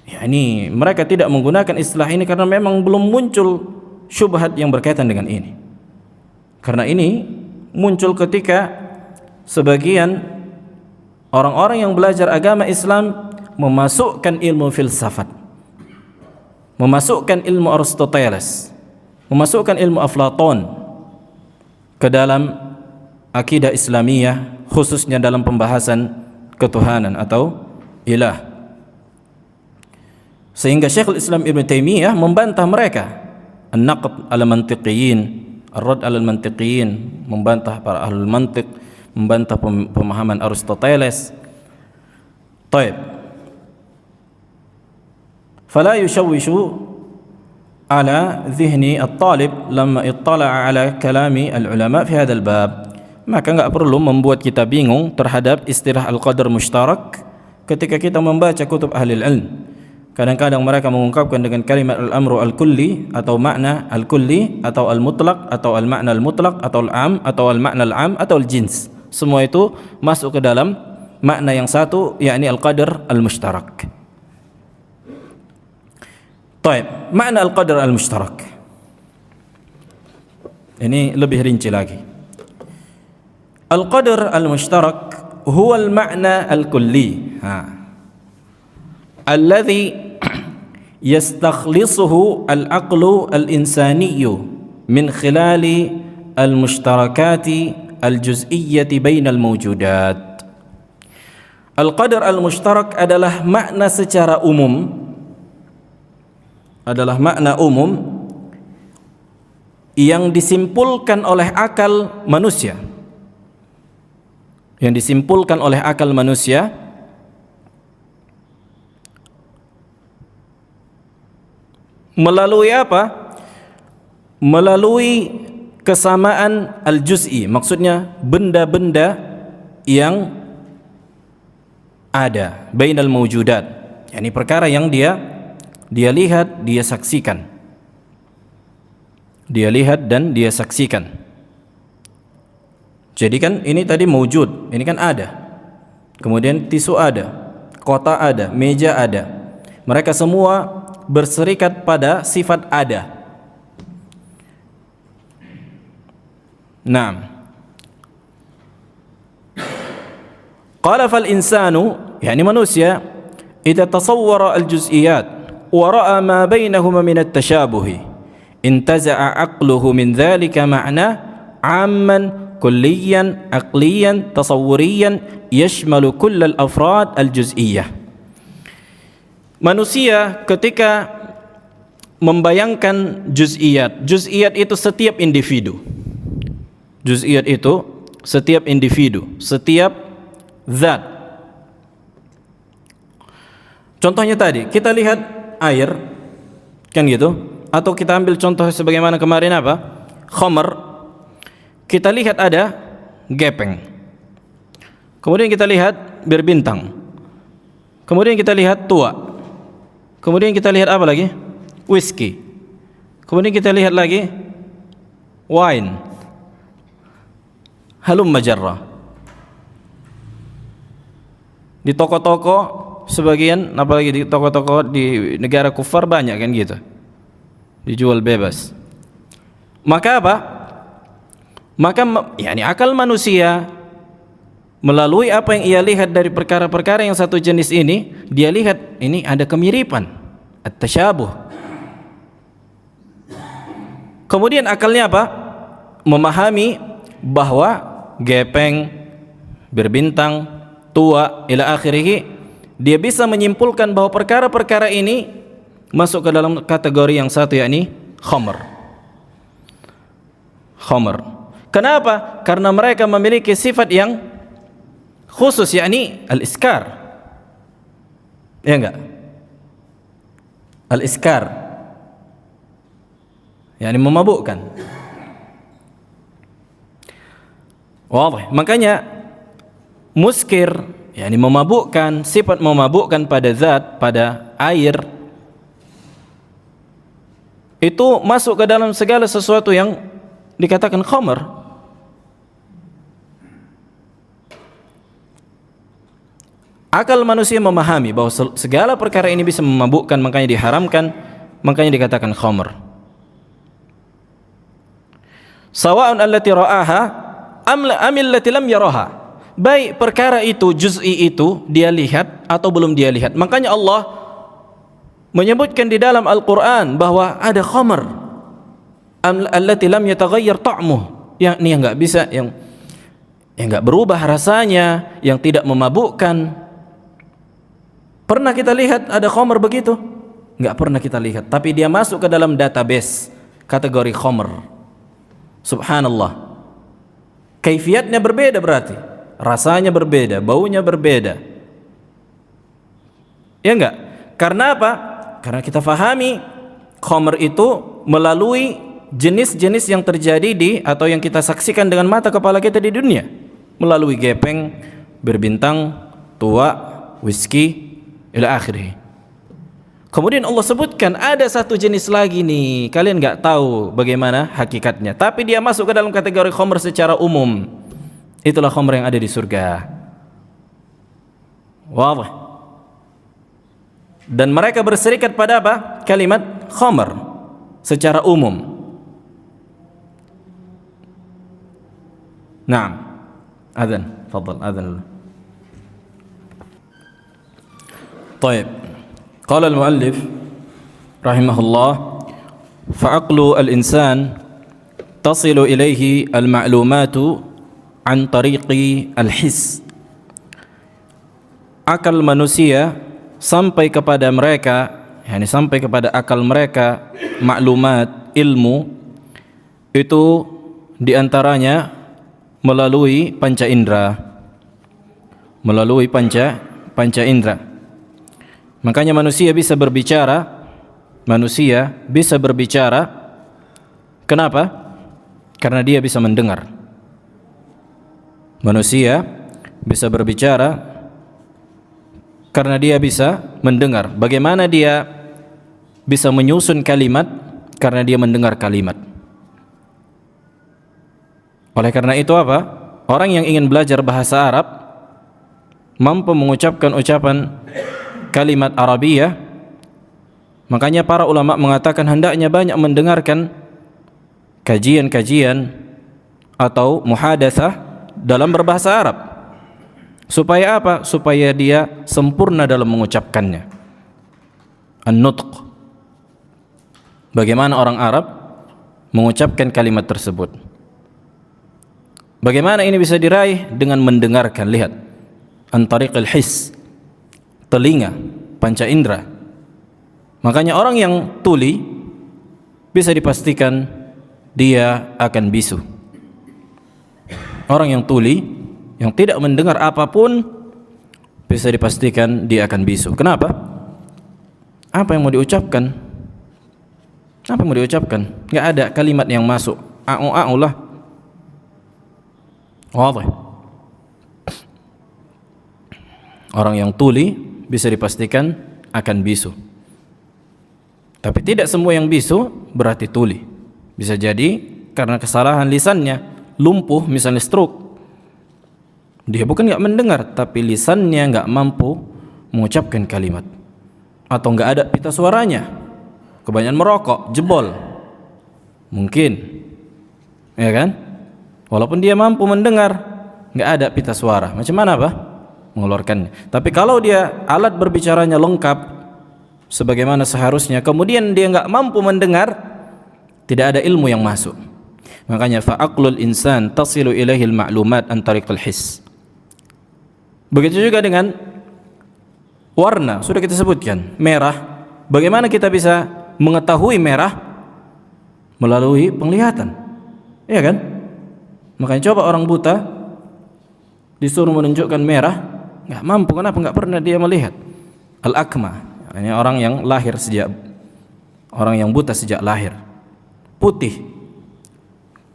Speaker 1: yakni mereka tidak menggunakan istilah ini karena memang belum muncul syubhat yang berkaitan dengan ini. Karena ini muncul ketika sebagian orang-orang yang belajar agama Islam memasukkan ilmu filsafat, memasukkan ilmu Aristoteles, memasukkan ilmu Aflatun ke dalam akidah Islamiyah, khususnya dalam pembahasan ketuhanan atau ilah. Sehingga Syekhul Islam Ibn Taimiyah membantah mereka, an-naqd al-mantiqiyin, ar-rad al-mantiqiyin, membantah para ahlul mantiq, membantah pemahaman Aristoteles. Taib. Fala yushawwishu ala dhihni at-talib lamma ittala'a ala kalami al-ulama fi hadzal bab. Maka enggak perlu membuat kita bingung terhadap istilah al-qadar mushtarak ketika kita membaca kutub ahli ilm. Kadang-kadang mereka mengungkapkan dengan kalimat al-amru al-kulli atau makna al-kulli atau al-mutlaq atau al-makna al-mutlaq atau al-am atau al-makna al-am atau al-jins. Semua itu masuk ke dalam makna yang satu, yakni al-qadar al-mushtarak. Baik, makna al-qadar al-mushtarak ini lebih rinci lagi. Al-qadar al-mushtarak huwa al-makna al-kulli alladhi yastakhlisuhu al-aqlu al-insaniyu min khilali al-mushtarakati al-juz'iyyati bainal mawjudat. Al-qadar al-mushtarak adalah makna secara umum, adalah makna umum yang disimpulkan oleh akal manusia, yang disimpulkan oleh akal manusia melalui apa? Melalui kesamaan al-juz'i, maksudnya benda-benda yang ada bainal mawjudat, yakni perkara yang dia lihat, dia saksikan. Dia lihat dan dia saksikan. Jadi kan ini tadi mawjud, ini kan ada. Kemudian tisu ada, kotak ada, meja ada. Mereka semua berserikat pada sifat ada. Naam. Qala fal insanu, yakni manusia, idza tasawwara al-juz'iyat wa ra'a ma bainahuma min at-tashabuh intaza'a aqluhu min dhalika ma'na 'amman kulliyan aqliyan tasawwuriyan yashmalu kull al-afrad al-juz'iyyah. Manusia ketika membayangkan juz'iyat, juz'iyat itu setiap individu. Juz'iyat itu setiap individu, setiap zat. Contohnya tadi, kita lihat air, kan gitu? Atau kita ambil contoh sebagaimana kemarin apa? Khamar. Kita lihat ada gepeng. Kemudian kita lihat berbintang. Kemudian kita lihat tua. Kemudian kita lihat apa lagi? Whisky. Kemudian kita lihat lagi wine. Halumma jarrah. Di toko-toko sebagian, apalagi di toko-toko di negara kufar banyak kan gitu, dijual bebas. Maka apa? Maka akal manusia melalui apa yang ia lihat dari perkara-perkara yang satu jenis ini, dia lihat ini ada kemiripan, at-tasyabuh. Kemudian akalnya apa? Memahami bahwa gepeng, berbintang, tua, ila akhirih, dia bisa menyimpulkan bahwa perkara-perkara ini masuk ke dalam kategori yang satu, yakni khamr. Kenapa? Karena mereka memiliki sifat yang khusus, yakni al-iskar. Ya enggak? Al-iskar, yakni memabukkan. Wadah. Makanya muskir, yakni memabukkan, sifat memabukkan pada zat, pada air, itu masuk ke dalam segala sesuatu yang dikatakan khamr. Akal manusia memahami bahwa segala perkara ini bisa memabukkan, makanya diharamkan, makanya dikatakan khamr. Sawa'un allati ra'aha amil lati lam yaraha. Baik perkara itu, juz'i itu dia lihat atau belum dia lihat. Makanya Allah menyebutkan di dalam Al-Quran bahwa ada khamr allati lam yataghayyar ta'muh, yang enggak bisa, yang enggak berubah rasanya, yang tidak memabukkan. Pernah kita lihat ada khamr begitu? Enggak pernah kita lihat, tapi dia masuk ke dalam database kategori khamr. Subhanallah. Kaifiatnya berbeda, berarti rasanya berbeda, baunya berbeda. Ya enggak? Karena apa? Karena kita fahami khamr itu melalui jenis-jenis yang terjadi di, atau yang kita saksikan dengan mata kepala kita di dunia, melalui gepeng, berbintang, tua, whisky, ila akhirih. Kemudian Allah sebutkan ada satu jenis lagi nih, kalian nggak tahu bagaimana hakikatnya, tapi dia masuk ke dalam kategori khamr secara umum. Itulah khamr yang ada di surga. Wadah. Dan mereka berserikat pada apa? Kalimat khamr secara umum. Naam. Adzan, tafadhal, adzan. Baik. Qala al-muallif rahimahullah, fa'aqlu al-insan tasilu ilayhi al-ma'lumatu an tariqi al-hiss. Akal manusia sampai kepada mereka, yakni sampai kepada akal mereka, maklumat, ilmu itu diantaranya melalui panca indera, melalui panca indera. Makanya manusia bisa berbicara, kenapa? Karena dia bisa mendengar. Manusia bisa berbicara karena dia bisa mendengar. Bagaimana dia bisa menyusun kalimat? Karena dia mendengar kalimat. Oleh karena itu apa? Orang yang ingin belajar bahasa Arab mampu mengucapkan ucapan kalimat Arabiyah. Makanya para ulama mengatakan hendaknya banyak mendengarkan kajian-kajian atau muhadatsah dalam berbahasa Arab. Supaya apa? Supaya dia sempurna dalam mengucapkannya. An-nutq. Bagaimana orang Arab mengucapkan kalimat tersebut? Bagaimana ini bisa diraih? Dengan mendengarkan. Lihat, an tariqil hiss, telinga, panca indera. Makanya orang yang tuli bisa dipastikan dia akan bisu. Orang yang tuli, yang tidak mendengar apapun, bisa dipastikan dia akan bisu. Kenapa? Apa yang mau diucapkan? Apa yang mau diucapkan? Nggak ada kalimat yang masuk. A'u lah. Wadah. Orang yang tuli bisa dipastikan akan bisu. Tapi tidak semua yang bisu berarti tuli. Bisa jadi karena kesalahan lisannya, lumpuh misalnya stroke. Dia bukan nggak mendengar, tapi lisannya nggak mampu mengucapkan kalimat, atau nggak ada pita suaranya, kebanyakan merokok, jebol, mungkin, ya kan? Walaupun dia mampu mendengar, nggak ada pita suara, macam mana apa? Mengeluarkannya. Tapi kalau dia alat berbicaranya lengkap, sebagaimana seharusnya, kemudian dia nggak mampu mendengar, tidak ada ilmu yang masuk. Makanya fa'aqlul insan tasilu ilaihil ma'lumat an tariqil his. Begitu juga dengan warna, sudah kita sebutkan, merah. Bagaimana kita bisa mengetahui merah? Melalui penglihatan, iya kan? Makanya coba orang buta disuruh menunjukkan merah, nggak mampu. Kenapa? Nggak pernah dia melihat. Al-akma, ini orang yang lahir sejak, orang yang buta sejak lahir. Putih,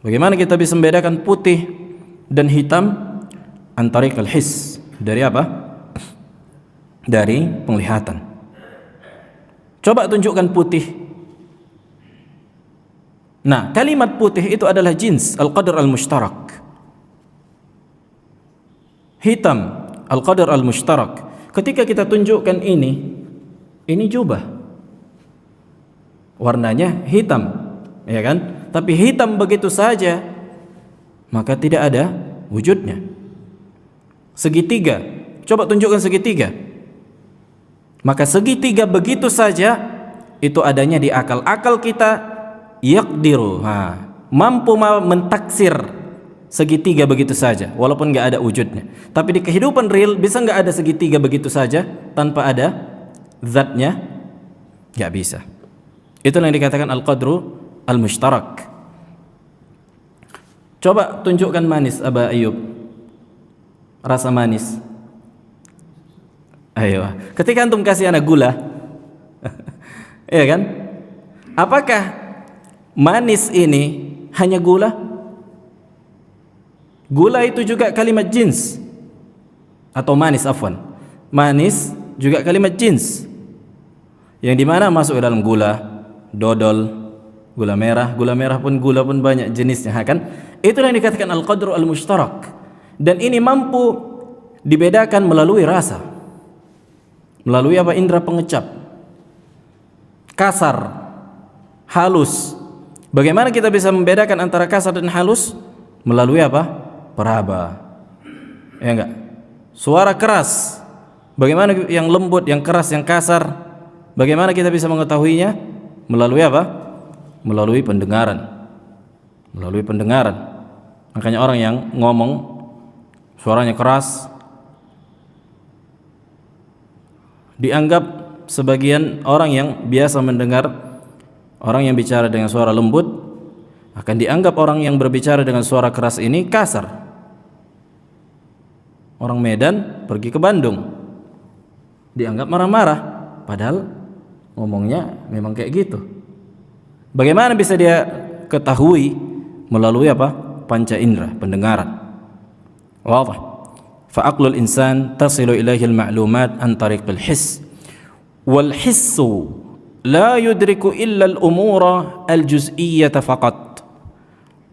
Speaker 1: bagaimana kita bisa membedakan putih dan hitam? Antariqal his, dari apa? Dari penglihatan. Coba tunjukkan putih. Nah, kalimat putih itu adalah jins, al-qadar al-mushtarak. Hitam, al-qadar al-mushtarak. Ketika kita tunjukkan ini jubah, warnanya hitam, ya kan? Tapi hitam begitu saja, maka tidak ada wujudnya. Segitiga, coba tunjukkan segitiga. Maka segitiga begitu saja, itu adanya di akal. Akal kita yaqdiru, mampu mentaksir segitiga begitu saja, walaupun nggak ada wujudnya. Tapi di kehidupan real bisa nggak ada segitiga begitu saja tanpa ada zatnya? Nggak bisa. Itulah yang dikatakan al-qadru al-mushtarak. Coba tunjukkan manis, Aba Ayub. Rasa manis. Ayo, ketika antum kasih anak gula, ya kan? Apakah manis ini hanya gula? Gula itu juga kalimat jins, atau manis, afwan. Manis juga kalimat jins, yang dimana masuk ke dalam gula, dodol, gula merah pun gula pun banyak jenisnya, kan? Itulah yang dikatakan al-qadru al-mushtarak. Dan ini mampu dibedakan melalui rasa, melalui apa? Indera pengecap. Kasar, halus. Bagaimana kita bisa membedakan antara kasar dan halus? Melalui apa? Peraba. Ya enggak? Suara keras. Bagaimana yang lembut, yang keras, yang kasar? Bagaimana kita bisa mengetahuinya? Melalui apa? Melalui pendengaran. Melalui pendengaran. Makanya orang yang ngomong suaranya keras dianggap sebagian orang yang biasa mendengar orang yang bicara dengan suara lembut, akan dianggap orang yang berbicara dengan suara keras ini kasar. Orang Medan pergi ke Bandung dianggap marah-marah, padahal ngomongnya memang kayak gitu. Bagaimana bisa dia ketahui? Melalui apa? Panca indera, pendengaran. Wadah. Fa'aqlul insan tasilu ilaihi al-ma'lumat an tariqil hiss. Wal hissu la yudriku illa al-umura al-juz'iyyata faqat.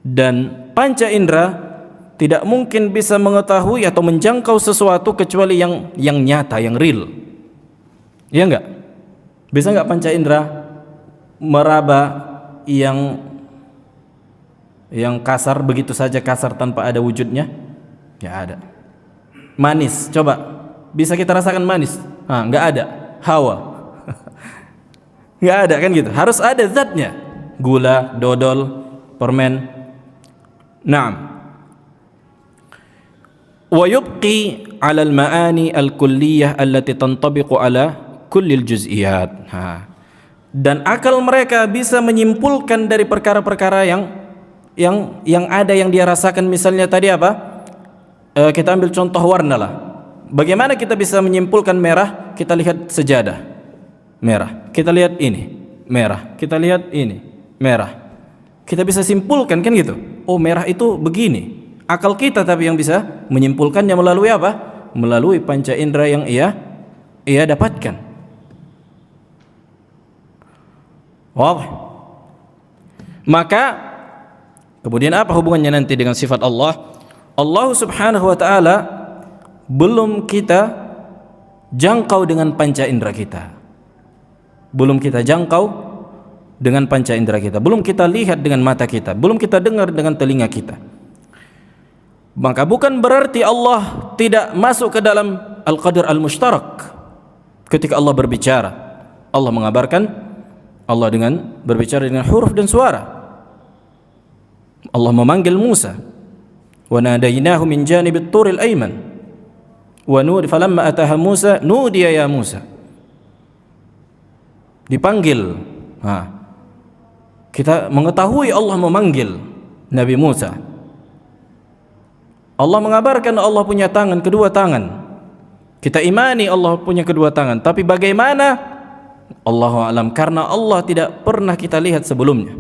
Speaker 1: Dan panca indera tidak mungkin bisa mengetahui atau menjangkau sesuatu kecuali yang nyata, yang real. Ya enggak? Bisa enggak panca indera meraba yang kasar begitu saja, kasar tanpa ada wujudnya? Enggak ada. Manis, coba bisa kita rasakan manis? Enggak ada. Hawa. Enggak ada, kan gitu. Harus ada zatnya. Gula, dodol, permen. Naam. Wa yubqi 'ala al-ma'ani al-kulliyah allati tantabiqu 'ala kulli al-juz'iyat. Dan akal mereka bisa menyimpulkan dari perkara-perkara yang ada, yang dia rasakan. Misalnya tadi apa? Kita ambil contoh warna lah. Bagaimana kita bisa menyimpulkan merah? Kita lihat sejadah merah, kita lihat ini merah, kita lihat ini merah. Kita bisa simpulkan, kan gitu. Oh, merah itu begini. Akal kita tapi yang bisa menyimpulkannya melalui apa? Melalui panca indera yang ia ia dapatkan. Wah. Maka kemudian apa hubungannya nanti dengan sifat Allah? Allah Subhanahu wa taala belum kita jangkau dengan panca indera kita. Belum kita jangkau dengan panca indera kita, belum kita lihat dengan mata kita, belum kita dengar dengan telinga kita. Maka bukan berarti Allah tidak masuk ke dalam al-qadar al-mushtarak. Ketika Allah berbicara, Allah mengabarkan, Allah dengan berbicara dengan huruf dan suara. Allah memanggil Musa, wa nadainahu min janibit turil ayman wa nur falamma ataha Musa nudiya ya Musa. Dipanggil. Kita mengetahui Allah memanggil Nabi Musa. Allah mengabarkan Allah punya tangan, kedua tangan. Kita imani Allah punya kedua tangan, tapi bagaimana? Allahu a'lam, karena Allah tidak pernah kita lihat sebelumnya,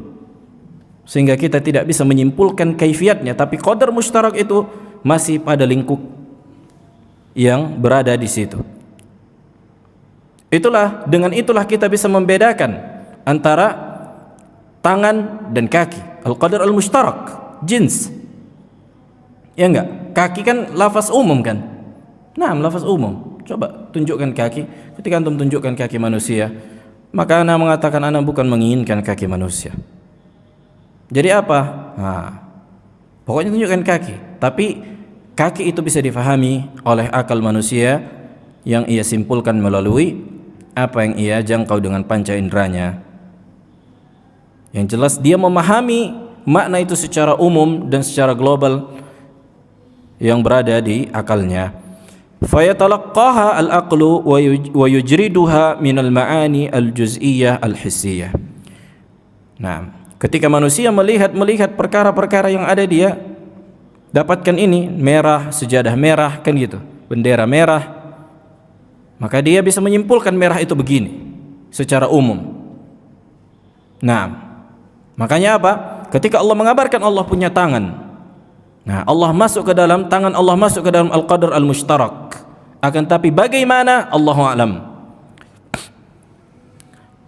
Speaker 1: sehingga kita tidak bisa menyimpulkan kaifiatnya. Tapi qadar mushtarak itu masih pada lingkup yang berada di situ. Dengan itulah kita bisa membedakan antara tangan dan kaki. Al-qadar al-mushtarak, jins. Ya enggak? Kaki kan lafaz umum kan? Nah, lafaz umum. Coba tunjukkan kaki. Ketika antum tunjukkan kaki manusia, maka ana mengatakan ana bukan menginginkan kaki manusia. Jadi apa? Pokoknya tunjukkan kaki. Tapi kaki itu bisa difahami oleh akal manusia yang ia simpulkan melalui apa yang ia jangkau dengan panca inderanya. Yang jelas dia memahami makna itu secara umum dan secara global yang berada di akalnya. Fayatalaqqaha al-aqlu wa yujriduha min al-ma'ani al-juz'iyyah al-hissiyah. Nah, ketika manusia melihat perkara-perkara yang ada, dia dapatkan ini merah, sejadah merah, kan gitu, bendera merah, maka dia bisa menyimpulkan merah itu begini secara umum. Nah, makanya apa? Ketika Allah mengabarkan Allah punya tangan, nah Allah masuk ke dalam tangan, Allah masuk ke dalam al-qadar al-mushtarak. Akan tapi bagaimana? Allahu a'lam.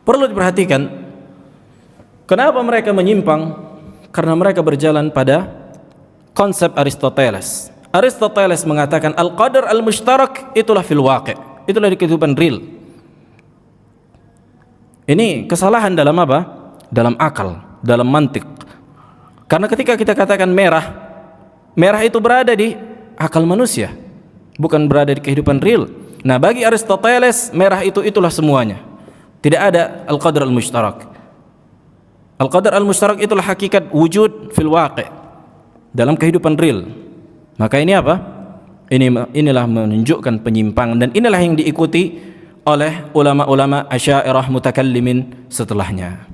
Speaker 1: Perlu diperhatikan, kenapa mereka menyimpang? Karena mereka berjalan pada konsep Aristoteles. Aristoteles mengatakan al-qadar al-mushtarak itulah fil waqi', itulah di kehidupan real. Ini kesalahan dalam apa? Dalam akal, dalam mantik. Karena ketika kita katakan merah, merah itu berada di akal manusia, bukan berada di kehidupan real. Nah, bagi Aristoteles merah itulah semuanya. Tidak ada al-qadar al-mushtarak. Al-qadar al-mushtarak itulah hakikat wujud fil waqi', dalam kehidupan real. Maka ini apa? Inilah menunjukkan penyimpangan, dan inilah yang diikuti oleh ulama-ulama Asy'ariyah mutakallimin setelahnya.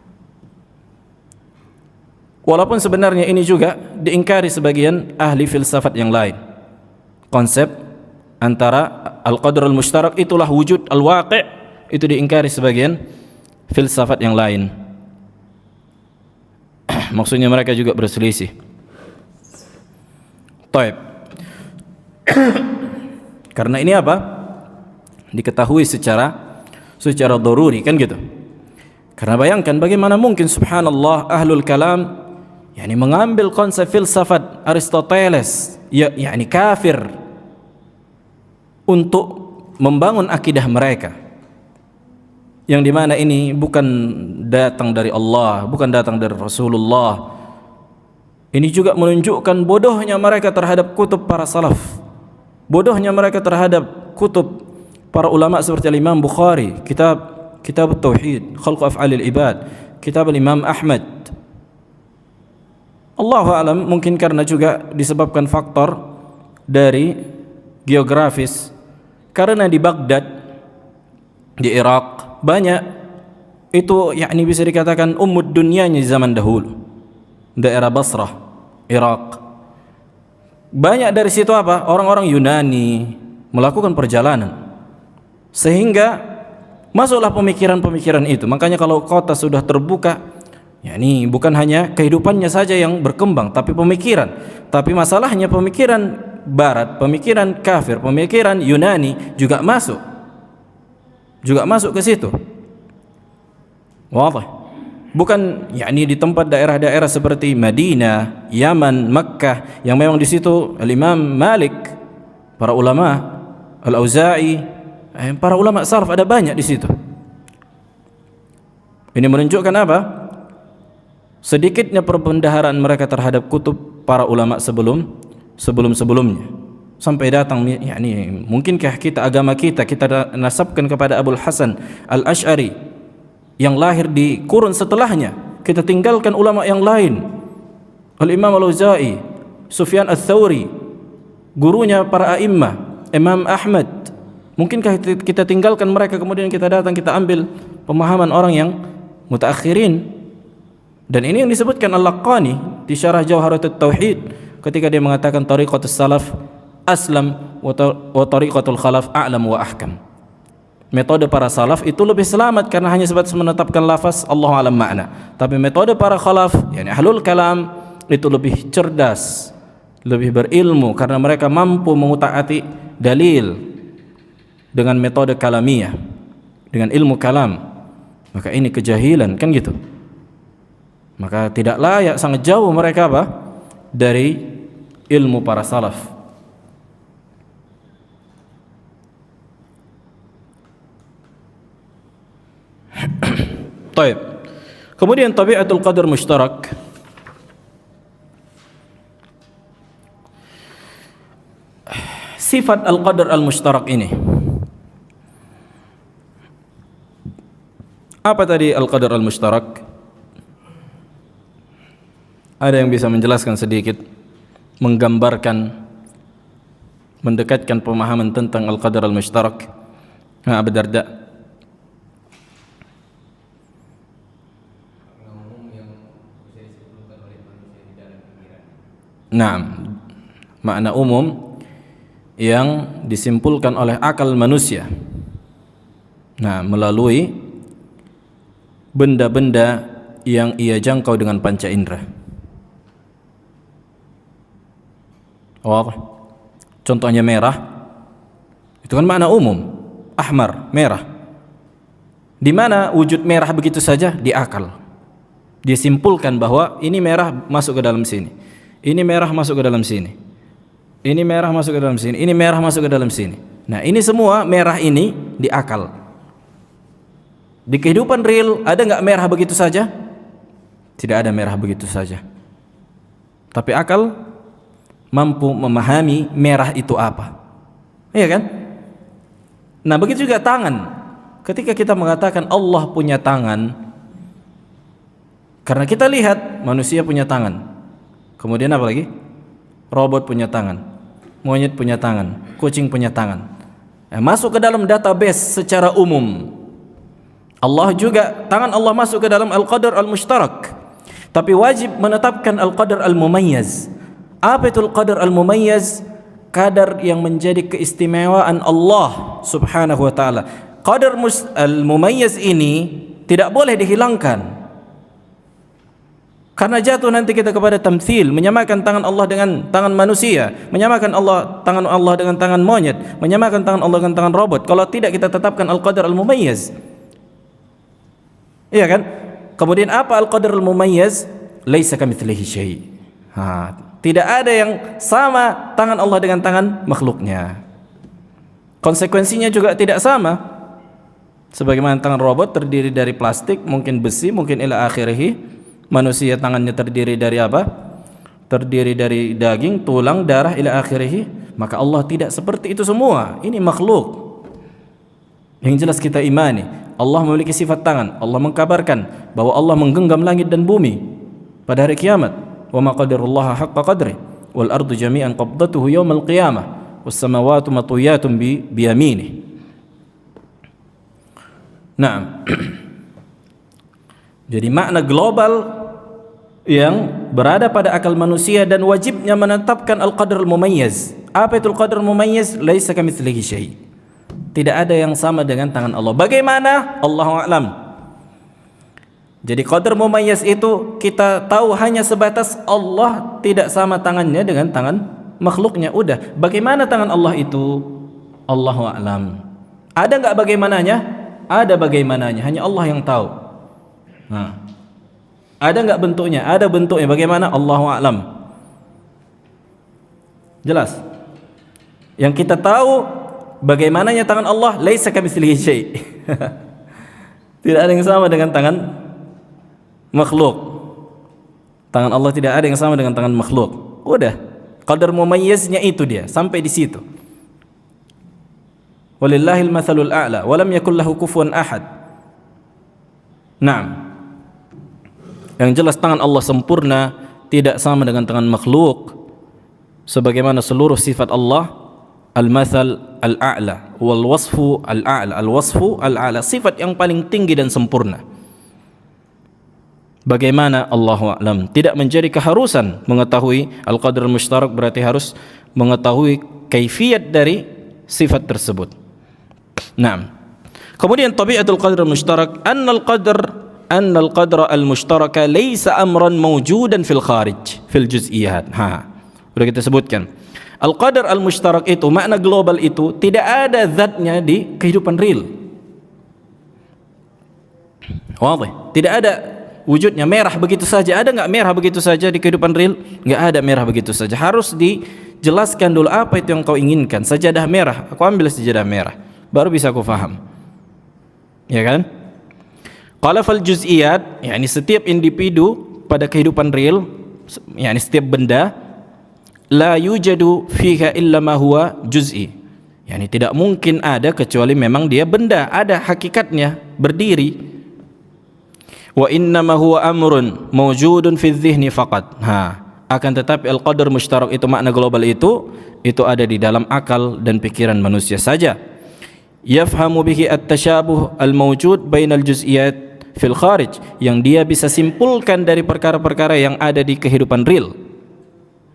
Speaker 1: Walaupun sebenarnya ini juga diingkari sebagian ahli filsafat yang lain. Konsep antara al-qadar al-mushtarak itulah wujud al-waqi', itu diingkari sebagian filsafat yang lain. Maksudnya mereka juga berselisih. Taib. Karena ini apa? Diketahui secara daruri, kan gitu. Karena bayangkan bagaimana mungkin subhanallah ahlul kalam mengambil konsep filsafat Aristoteles, yakni kafir, untuk membangun akidah mereka, yang dimana ini bukan datang dari Allah, bukan datang dari Rasulullah. Ini juga menunjukkan bodohnya mereka terhadap kutub para salaf, bodohnya mereka terhadap kutub para ulama seperti Imam Bukhari, kitab Tauhid, Khalq Af'alil Ibad, kitab Imam Ahmad. Allahu a'lam, mungkin karena juga disebabkan faktor dari geografis. Karena di Baghdad, di Irak, banyak itu bisa dikatakan ummud dunyanya di zaman dahulu. Daerah Basrah, Irak. Banyak dari situ apa? Orang-orang Yunani melakukan perjalanan, sehingga masuklah pemikiran-pemikiran itu. Makanya kalau kota sudah terbuka, bukan hanya kehidupannya saja yang berkembang, tapi pemikiran. Tapi masalahnya pemikiran Barat, pemikiran kafir, pemikiran Yunani juga masuk. juga masuk ke situ. Wadah. Bukan yakni di tempat daerah-daerah seperti Madinah, Yaman, Makkah yang memang di situ Al-Imam Malik, para ulama, Al-Auza'i, para ulama salaf ada banyak di situ. Ini menunjukkan apa? Sedikitnya perbendaharaan mereka terhadap kutub para ulama sebelumnya. Sampai datang yakni mungkinkah kita agama kita nasabkan kepada Abul Hasan Al-Asy'ari yang lahir di kurun setelahnya, kita tinggalkan ulama yang lain, Al-Imam Al-Auza'i, Sufyan Ats-Tsauri, gurunya para a'immah, Imam Ahmad. Mungkinkah kita tinggalkan mereka kemudian kita datang kita ambil pemahaman orang yang mutaakhirin? Dan ini yang disebutkan Al-Laqani di Syarah Jawharatut Tauhid ketika dia mengatakan tariqatus salaf aslam wa tariqatul khalaf a'lam wa ahkam. Metode para salaf itu lebih selamat karena hanya sebatas menetapkan lafaz Allahu a'lam makna. Tapi metode para khalaf, yakni ahlul kalam, itu lebih cerdas, lebih berilmu karena mereka mampu mengutaati dalil dengan metode kalamiyah, dengan ilmu kalam. Maka ini kejahilan, kan gitu. Maka tidak layak, sangat jauh mereka apa? Dari ilmu para salaf. Taib. Kemudian tabiatul qadar mushtarak. Sifat al-qadar al-mushtarak ini. Apa tadi al-qadar al-mushtarak? Ada yang bisa menjelaskan sedikit, menggambarkan, mendekatkan pemahaman tentang al-qadar al-mushtarak? Abu Darda. Nah, makna umum yang disimpulkan oleh akal manusia. Nah, melalui benda-benda yang ia jangkau dengan panca indera. Contohnya merah, itu kan makna umum. Ahmar, merah. Di mana wujud merah begitu saja? Di akal. Dia simpulkan bahwa ini merah masuk ke dalam sini. Ini merah masuk ke dalam sini. Ini merah masuk ke dalam sini. Ini merah masuk ke dalam sini. Nah, ini semua merah ini di akal. Di kehidupan real ada nggak merah begitu saja? Tidak ada merah begitu saja. Tapi akal mampu memahami merah itu apa. Iya kan? Nah, begitu juga tangan. Ketika kita mengatakan Allah punya tangan, karena kita lihat manusia punya tangan. Kemudian apa lagi? Robot punya tangan, monyet punya tangan, kucing punya tangan. Masuk ke dalam database secara umum. Allah juga, tangan Allah masuk ke dalam al-qadar al-mushtarak. Tapi wajib menetapkan al-qadar al-mumayyaz. Apa itu al-qadar al-mumayyaz? Kadar yang menjadi keistimewaan Allah subhanahu wa ta'ala. Qadar al-mumayyaz ini tidak boleh dihilangkan. Karena jatuh nanti kita kepada tamtsil, menyamakan tangan Allah dengan tangan manusia, menyamakan tangan Allah dengan tangan monyet, menyamakan tangan Allah dengan tangan robot. Kalau tidak kita tetapkan al-qadar al-mumayyaz. Iya kan? Kemudian apa al-qadar al-mumayyaz? Laisa kamitslihi syai'. Tidak ada yang sama tangan Allah dengan tangan makhluknya. Konsekuensinya juga tidak sama. Sebagaimana tangan robot terdiri dari plastik, mungkin besi, mungkin ila akhirih. Manusia tangannya terdiri dari apa? Terdiri dari daging, tulang, darah ila akhirih. Maka Allah tidak seperti itu semua. Ini makhluk. Yang jelas kita imani, Allah memiliki sifat tangan. Allah mengkabarkan bahwa Allah menggenggam langit dan bumi pada hari kiamat. Wa ma qadarullaha haqqa qadri wal ardu jami'an qabdatuhu yaumal qiyamah was samawati matwiyatun bi yaminih. Naam. Jadi makna global yang berada pada akal manusia dan wajibnya menetapkan al-qadar al-mumayyaz. Apa itu al-qadar al-mumayyaz? Laisa kamitslihi syai'. Tidak ada yang sama dengan tangan Allah. Bagaimana? Allahu a'lam. Jadi qadar mumayyaz itu kita tahu hanya sebatas Allah tidak sama tangannya dengan tangan makhluknya. Udah. Bagaimana tangan Allah itu? Allahu a'lam. Ada enggak bagaimananya? ada bagaimananya, hanya Allah yang tahu. Nah, ada nggak bentuknya? Ada bentuknya, bagaimana? Allahu a'lam. Jelas. Yang kita tahu bagaimananya tangan Allah, laisa kamitslihi syai'. Tidak ada yang sama dengan tangan makhluk. Tangan Allah tidak ada yang sama dengan tangan makhluk. Udah, qadar mumayyiznya itu dia, sampai di situ. Walillahil matsalul a'la wa lam yakul lahu kufuwan ahad. Naam. Yang jelas tangan Allah sempurna, tidak sama dengan tangan makhluk. Sebagaimana seluruh sifat Allah, al-matsal al-a'la wal wasfu al-a'la. Al-wasfu al-a'la, sifat yang paling tinggi dan sempurna. Bagaimana? Allahu a'lam. Tidak menjadi keharusan mengetahui al-qadar mushtarak, berarti harus mengetahui kaifiyat dari sifat tersebut. Naam. Kemudian tabiatul qadar mushtarak, annal qadra al-mushtaraka laysa amran mawjudan fil kharij, fil juz'iyat. Sudah kita sebutkan. Al-qadar al-mushtarak itu, makna global itu tidak ada zatnya di kehidupan real. Wadih. Tidak ada wujudnya merah begitu saja. Ada enggak merah begitu saja di kehidupan real? Enggak ada merah begitu saja. Harus dijelaskan dulu apa itu yang kau inginkan. Sajadah merah, aku ambil sajadah merah, baru bisa aku faham. Ya kan? Qala fal juz'iyat, yakni setiap individu pada kehidupan real, yakni setiap benda, la yujadu fiha illa ma huwa juz'i. Yani tidak mungkin ada kecuali memang dia benda, ada hakikatnya, berdiri. Wa innama huwa amrun mawjudun fi dhihni faqat. Akan tetapi al-qadar mushtarak itu, makna global itu ada di dalam akal dan pikiran manusia saja. Yafhamu bihi at-tashabuh al-mawjud bainal juz'iyat fil kharij, yang dia bisa simpulkan dari perkara-perkara yang ada di kehidupan real.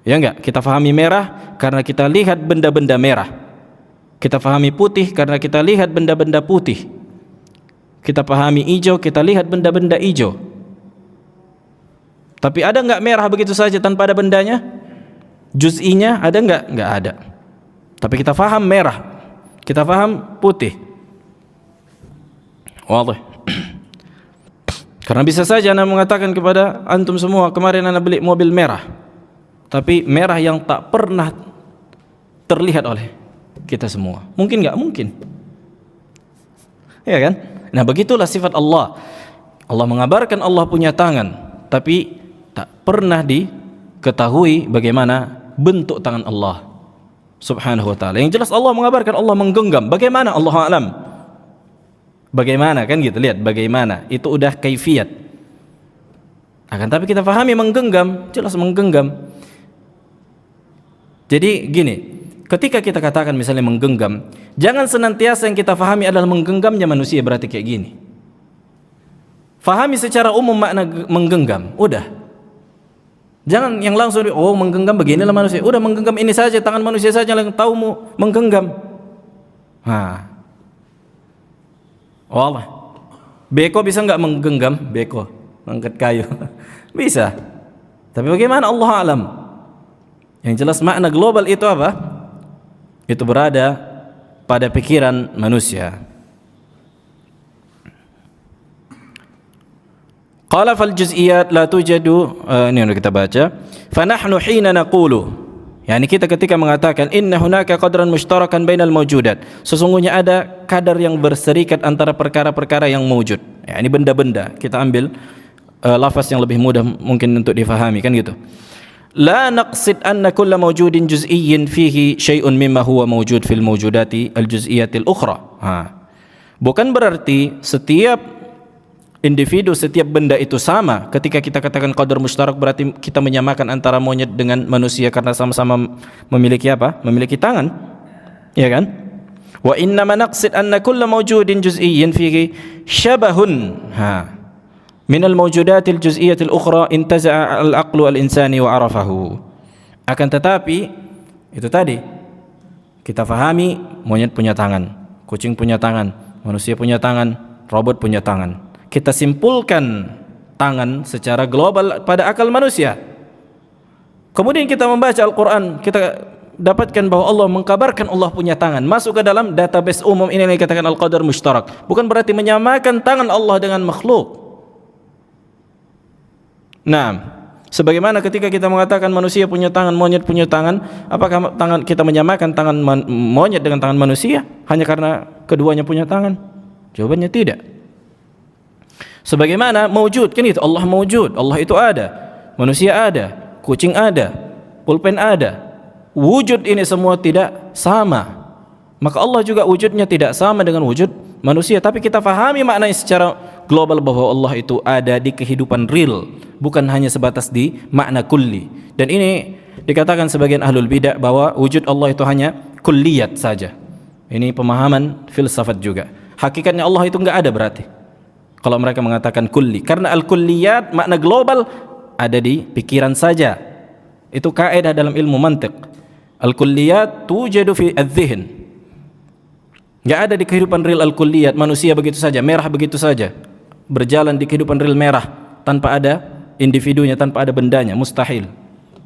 Speaker 1: Ya enggak? Kita fahami merah karena kita lihat benda-benda merah. Kita fahami putih karena kita lihat benda-benda putih. Kita pahami hijau, kita lihat benda-benda hijau. Tapi ada enggak merah begitu saja tanpa ada bendanya? Juz'inya ada enggak? Enggak ada. Tapi kita faham merah, kita faham putih. Wadih. Karena bisa saja Anda mengatakan kepada antum semua, kemarin Anda beli mobil merah, tapi merah yang tak pernah terlihat oleh kita semua. Mungkin enggak? Mungkin. Ya kan? Nah, begitulah sifat Allah. Allah mengabarkan Allah punya tangan, tapi tak pernah diketahui bagaimana bentuk tangan Allah Subhanahu wa ta'ala. Yang jelas Allah mengabarkan Allah menggenggam. Bagaimana? Allahu a'lam. Bagaimana, kan gitu, lihat bagaimana. Itu udah kaifiyat. Akan tapi kita pahami menggenggam, jelas menggenggam. Jadi gini, ketika kita katakan misalnya menggenggam, jangan senantiasa yang kita fahami adalah menggenggamnya manusia, berarti kayak gini. Fahami secara umum makna menggenggam, udah. Jangan yang langsung menggenggam beginilah manusia. Udah, menggenggam ini saja, tangan manusia saja yang tahu menggenggam. Wallah. Beko bisa enggak menggenggam? Beko angkat kayu. Bisa. Tapi bagaimana? Allah alam. Yang jelas makna global itu apa? Itu berada pada pikiran manusia. Qala fal juz'iyat la tujadu, ini yang kita baca. Fa nahnu hina naqulu, yani kita ketika mengatakan inna hunaka qadran mushtarakan bainal mawjudat, sesungguhnya ada kadar yang berserikat antara perkara-perkara yang mewujud. Ya, ini benda-benda. Kita ambil lafaz yang lebih mudah mungkin untuk difahami, kan gitu. La naqsid anna kulla mawjudin juz'iyyin fihi syai'un mimma huwa mawjud fil mawjudati al-juz'iyatil ukhra. Bukan berarti setiap individu, setiap benda itu sama. Ketika kita katakan qadar mushtarak, berarti kita menyamakan antara monyet dengan manusia karena sama-sama memiliki apa? Memiliki tangan. Ya kan? Wa inna ma naqsid anna kulla mawjudin juz'iyyin fihi syabahun min al-mawjudatil juz'iyatil ukhra intaza'a al-aqlu al-insani wa arafahu. Akan tetapi itu tadi kita fahami monyet punya tangan, kucing punya tangan, manusia punya tangan, robot punya tangan. Kita simpulkan tangan secara global pada akal manusia. Kemudian kita membaca Al-Quran, kita dapatkan bahwa Allah mengkabarkan Allah punya tangan, masuk ke dalam database umum ini yang dikatakan al-qadar mushtarak. Bukan berarti menyamakan tangan Allah dengan makhluk. Nah, sebagaimana ketika kita mengatakan manusia punya tangan, monyet punya tangan, apakah tangan kita menyamakan tangan monyet dengan tangan manusia hanya karena keduanya punya tangan? Jawabannya tidak. Sebagaimana mewujud, kan itu Allah mewujud, Allah itu ada, manusia ada, kucing ada, pulpen ada. Wujud ini semua tidak sama. Maka Allah juga wujudnya tidak sama dengan wujud manusia. Tapi kita fahami maknanya secara global bahwa Allah itu ada di kehidupan real, bukan hanya sebatas di makna kulli. Dan ini dikatakan sebagian ahlul bidah bahwa wujud Allah itu hanya kulliyat saja. Ini pemahaman filsafat juga. Hakikatnya Allah itu enggak ada berarti kalau mereka mengatakan kulli, karena al-kulliyat makna global ada di pikiran saja. Itu kaidah dalam ilmu mantiq. Al-kulliyat tujadu fi adh-dhihn. Enggak ada di kehidupan real al-kulliyat. Manusia begitu saja, merah begitu saja, berjalan di kehidupan real merah tanpa ada individunya, tanpa ada bendanya, mustahil.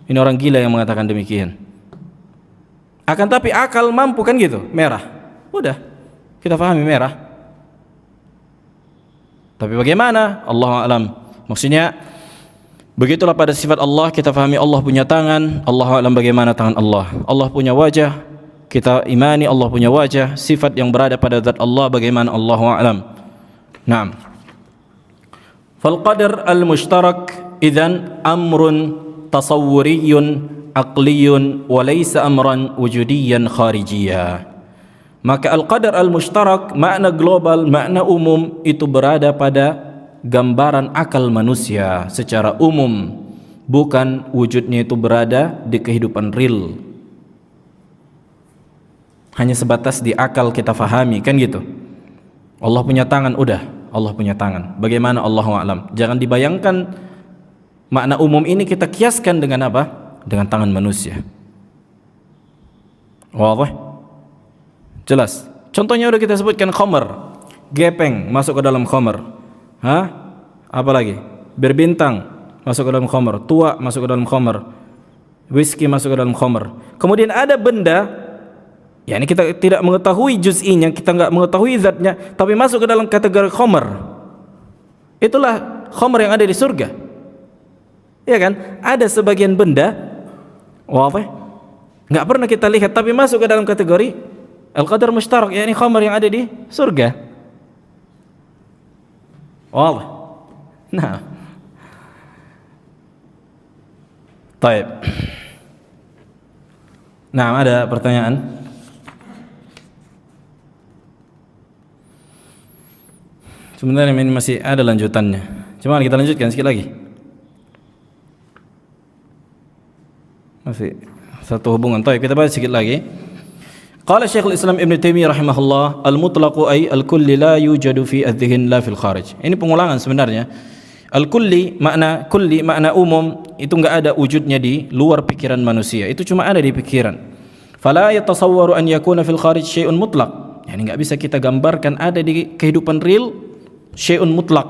Speaker 1: Ini orang gila yang mengatakan demikian. Akan tapi akal mampu kan gitu, merah. Udah, kita pahami merah. Tapi bagaimana? Allahu a'lam. Maksudnya begitulah pada sifat Allah, kita pahami Allah punya tangan. Allahu a'lam bagaimana tangan Allah. Allah punya wajah, kita imani Allah punya wajah. Sifat yang berada pada zat Allah bagaimana? Allahu a'lam. Naam. Fal qadar al-mushtarak idzan amrun tasawwuriyun aqliyun wa laysa amran wujudiyan kharijiyya. Maka al-qadar al-mushtarak, makna global, makna umum, itu berada pada gambaran akal manusia secara umum, bukan wujudnya itu berada di kehidupan real. Hanya sebatas di akal kita fahami, kan gitu. Allah punya tangan, udah, Allah punya tangan. Bagaimana? Allahu a'lam. Jangan dibayangkan makna umum ini kita kiaskan dengan apa? Dengan tangan manusia. Wadah? Jelas. Contohnya udah kita sebutkan, khamar, gepeng masuk ke dalam khamar. Apa lagi? Berbintang masuk ke dalam khamar, tua masuk ke dalam khamar, whisky masuk ke dalam khamar. Kemudian ada benda, ya ini kita tidak mengetahui juz'inya, kita enggak mengetahui zatnya, tapi masuk ke dalam kategori khamar. Itulah khamar yang ada di surga. Ya kan? Ada sebagian benda, enggak pernah kita lihat, tapi masuk ke dalam kategori al-qadar mushtarak, yakni khamar yang ada di surga. Wadah. Nah. Baik. Nah, ada pertanyaan? Sebenarnya ini masih ada lanjutannya. Cuma kita lanjutkan sedikit lagi. Masih satu hubungan. Baik, kita bahas sedikit lagi. Qala Syekhul Islam Ibn Taimiyah rahimahullah, al-mutlaqu ay al-kulli la yujadu fi adh-dhihn la fil kharij. Ini pengulangan sebenarnya. Al-kulli, makna umum, itu enggak ada wujudnya di luar pikiran manusia. Itu cuma ada di pikiran. Fala yatasawwaru an yakuna fil kharij syai'un mutlaq. Yani enggak bisa kita gambarkan ada di kehidupan real syai'un mutlaq.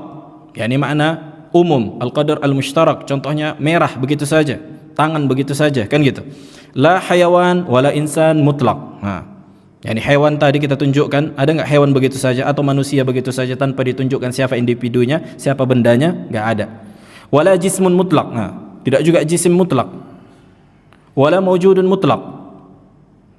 Speaker 1: Yani makna umum, al-qadar al-mushtarak. Contohnya merah begitu saja, tangan begitu saja, kan gitu. La hayawan wala insan mutlak. Yani hewan tadi kita tunjukkan, ada enggak hewan begitu saja atau manusia begitu saja tanpa ditunjukkan siapa individunya, siapa bendanya? Enggak ada. Wala jismun mutlak. Tidak juga jisim mutlak. Wala mawjudun mutlak.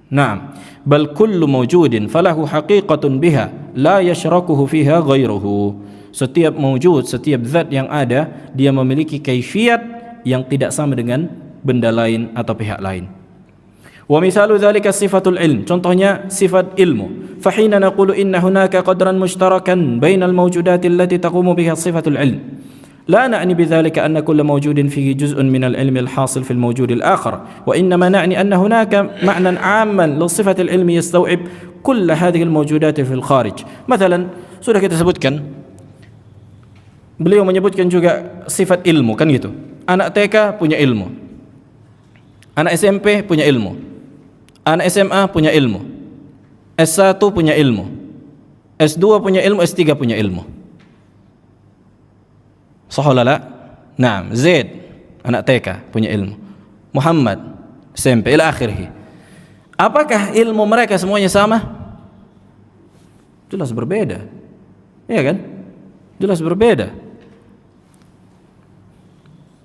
Speaker 1: Naam, bal kullu mawjudin falahu haqiqatun biha la yashrakuhu fiha ghairuhu. Setiap mawjud, setiap zat yang ada, dia memiliki kaifiat yang tidak sama dengan benda lain atau pihak lain. Wa misalu dzalika sifatul ilm, contohnya sifat ilmu. Fa hina naqulu inna hunaka qadran mushtarakan bainal mawjudati allati taqumu biha sifatul ilm. La na'ni bidzalika anna kulla mawjudin fihi juz'un minal ilmi al-hasil fil mawjud al-akhar, wa innama na'ni anna hunaka ma'nan 'amman li sifatil ilmi yastaw'ib kull hadhihi al-mawjudati fil kharij. Mathalan, sudah kita sebutkan, beliau menyebutkan juga sifat ilmu, kan gitu. Anak TK punya ilmu, anak SMP punya ilmu, anak SMA punya ilmu, S1 punya ilmu, S2 punya ilmu, S3 punya ilmu. Sahih la? Naam, Zaid anak TK punya ilmu, Muhammad SMP ila akhirih. Apakah ilmu mereka semuanya sama? Jelas berbeda. Iya kan? Jelas berbeda.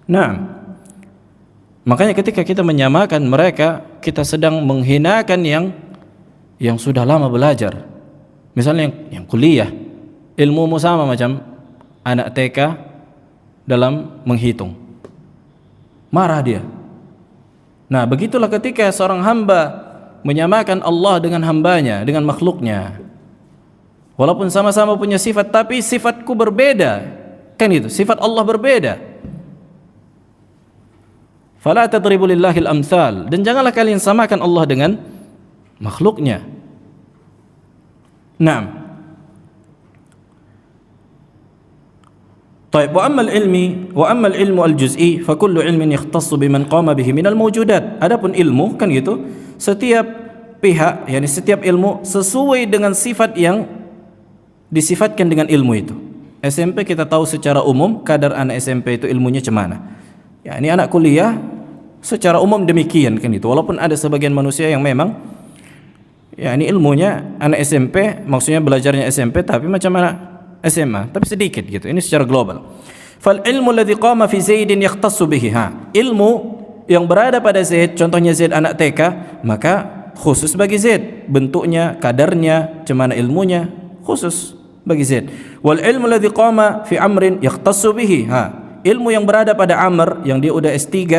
Speaker 1: Nah, makanya ketika kita menyamakan mereka, kita sedang menghinakan yang sudah lama belajar. Misalnya yang kuliah, ilmumu sama macam anak TK dalam menghitung. Marah dia. Nah, begitulah ketika seorang hamba menyamakan Allah dengan hambanya, dengan makhluknya. Walaupun sama-sama punya sifat, tapi sifatku berbeda. Kan itu, sifat Allah berbeda. Fala tadribu lillahil amthal. Dan janganlah kalian samakan Allah dengan makhluknya. Naam. Baik, wa amma al-ilmu al-juz'i fa kullu ilmin yakhtassu biman qama bihi minal mawjudat. Adapun ilmu kan gitu, setiap pihak, yakni setiap ilmu sesuai dengan sifat yang disifatkan dengan ilmu itu. SMP kita tahu secara umum kadar anak SMP itu ilmunya cemana. Ya, ini anak kuliah secara umum demikian kan itu. Walaupun ada sebagian manusia yang memang ya ini ilmunya anak SMP, maksudnya belajarnya SMP tapi macam anak SMA, tapi sedikit gitu. Ini secara global. Fal ilmu alladhi qama fi Zaidin yakhtassu bihi. Ilmu yang berada pada Zaid, contohnya Zaid anak TK, maka khusus bagi Zaid. Bentuknya, kadarnya, cemana ilmunya khusus bagi Zaid. Wal ilmu alladhi qama fi Amrin yakhtassu bihi. Ilmu yang berada pada Amr yang dia udah S3,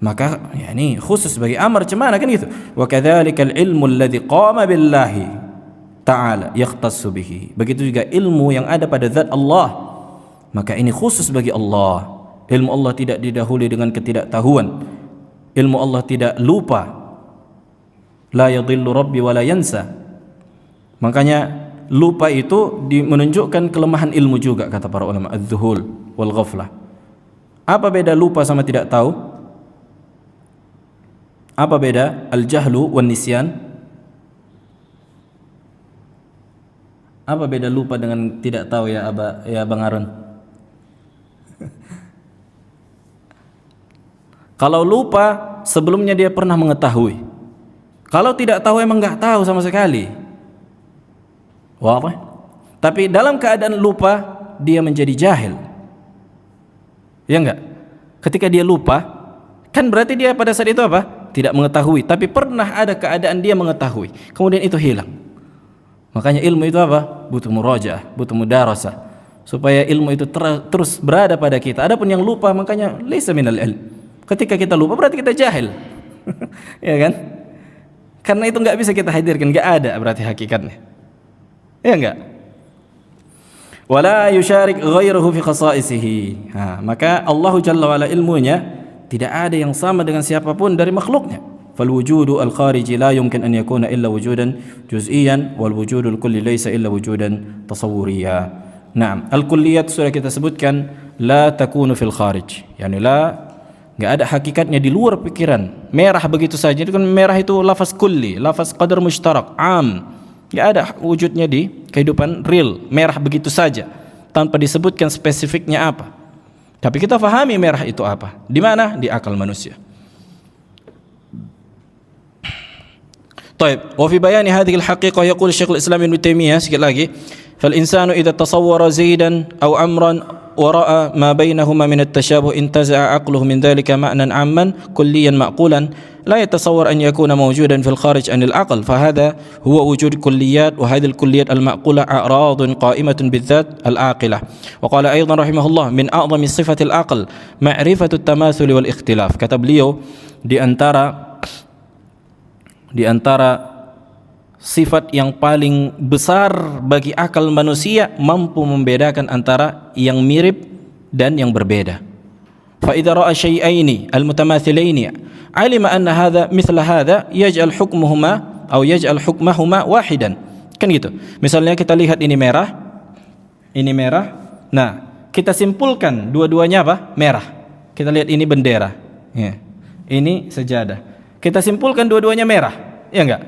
Speaker 1: maka ya ini khusus bagi Amr, cemana kan gitu. Wa kadzalikal ilmu alladhi qama billahi ta'ala yakhtassu bihi. Begitu juga ilmu yang ada pada zat Allah, maka ini khusus bagi Allah. Ilmu Allah tidak didahului dengan ketidaktahuan. Ilmu Allah tidak lupa. La yadhillu rabbi wa la yansa. Makanya lupa itu menunjukkan kelemahan ilmu juga, kata para ulama, az-zuhul wal ghaflah. Apa beda lupa sama tidak tahu? Apa beda al-jahlu wan nisyan? Apa beda lupa dengan tidak tahu ya Bang Arun? Kalau lupa sebelumnya dia pernah mengetahui. Kalau tidak tahu emang nggak tahu sama sekali. Wah, tapi dalam keadaan lupa dia menjadi jahil. Ya enggak? Ketika dia lupa, kan berarti dia pada saat itu apa? Tidak mengetahui, tapi pernah ada keadaan dia mengetahui. Kemudian itu hilang. Makanya ilmu itu apa? Butuh murajaah, butuh mudarasah, supaya ilmu itu terus berada pada kita. Adapun yang lupa, makanya laisa minal ilm. Ketika kita lupa berarti kita jahil. Ya kan? Karena itu enggak bisa kita hadirkan, enggak ada berarti hakikatnya. Ya enggak? Wala yusyarik ghairuhu fi khasaisihi. Maka Allah Jalla wa ala ilmunya tidak ada yang sama dengan siapapun dari makhluknya. فالوجود الخارجي لا يمكن أن يكون إلا وجودا جزئيا والوجود الكلي ليس إلا وجودا تصوريا. نعم, الكليات sudah kita sebutkan لا تكون في الخارج, يعني nggak ada hakikatnya di luar pikiran. Merah begitu saja, itu kan merah itu lafaz kulli, lafaz qadar mushtarak, am, nggak ada wujudnya di kehidupan real. Merah begitu saja tanpa disebutkan spesifiknya apa. Tapi kita fahami merah itu apa, di mana? Di akal manusia. طيب, وفي بيان هذه الحقيقة يقول الشيخ الإسلام ابن تيمية sekali lagi, فالإنسان إذا تصور زيدا أو عمرا ورأى ما بينهما من التشابه انتزع عقله من ذلك معنى عاما كليا معقولا لا يتصور أن يكون موجودا في الخارج عن العقل، فهذا هو وجود كليات، وهذه الكليات المعقولة أعراض قائمة بالذات العاقلة. وقال أيضا رحمه الله من أعظم صفة العقل معرفة التماثل والاختلاف. Kata beliau, di antara sifat yang paling besar bagi akal manusia mampu membedakan antara yang mirip dan yang berbeda. Fa idza ra'a syai'aini al-mutamathilaini 'alima anna hadha mithla hadha yaj'al hukmuhuma atau yaj'al hukmahuma wahidan. Kan gitu. Misalnya kita lihat ini merah. Nah, kita simpulkan dua-duanya apa? Merah. Kita lihat ini bendera. Ya. Ini sajadah. Kita simpulkan dua-duanya merah, ya enggak?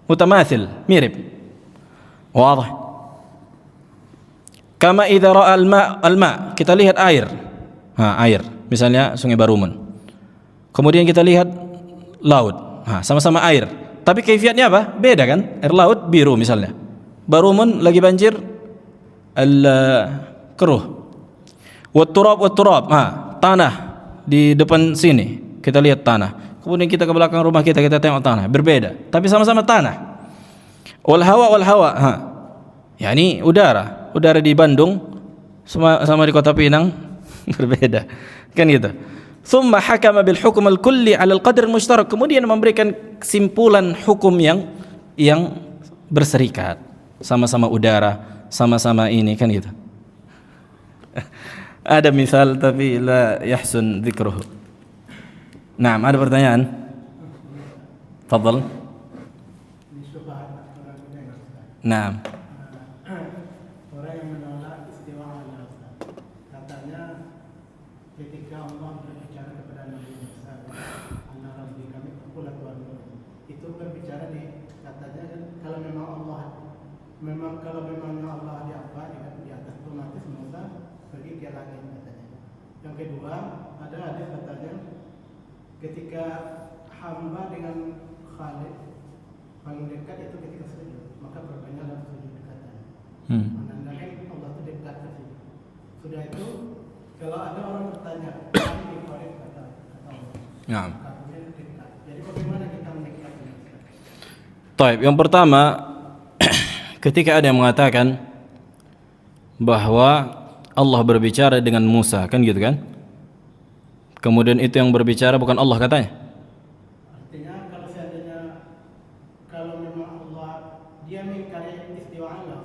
Speaker 1: Mutamathil, mirip. Wadah. Kama idza ra'a al-ma, kita lihat air. Air. Misalnya Sungai Barumun. Kemudian kita lihat laut. sama-sama air. Tapi kaifiatnya apa? Beda kan? Air laut biru misalnya. Barumun lagi banjir keruh. Wat turab, tanah di depan sini. Kita lihat tanah. Kemudian kita ke belakang rumah kita tengok tanah, berbeda. Tapi sama-sama tanah. Wal hawa, ya ini udara di Bandung sama di Kota Pinang berbeda. Kan gitu. Thumma hakama bil hukm al kulli 'ala al qadr mushtarak. Kemudian memberikan kesimpulan hukum yang berserikat. Sama-sama udara, sama-sama ini kan gitu. Ada misal tapi la yahsun dzikruhu. Naam, ada pertanyaan? Fadhal. Naam.
Speaker 2: Orang yang menolak istiwa Allah, katanya ketika Allah berbicara kepada Nabi Musa, "Ana Rabbi, kami akulah Tuhanmu." Itu berbicara katanya kan kalau memangnya Allah di atas, otomatis Musa pergi ke langit katanya. Yang kedua, ada hadis katanya ketika hamba dengan Khalid paling dekat itu ketika sujud, maka perbanyaklah sujud katanya. Menandakan Allah itu dekat ke situ. Sudah itu, kalau ada orang bertanya, ini Khalid kata Allah.
Speaker 1: Naam.
Speaker 2: Katanya dekat. Jadi bagaimana kita mendekatnya?
Speaker 1: Baik, yang pertama ketika ada yang mengatakan bahwa Allah berbicara dengan Musa, kan gitu kan? Kemudian itu yang berbicara bukan Allah katanya.
Speaker 2: Artinya kalau seandainya kalau memang Allah dia mengingkari istiwa Allah.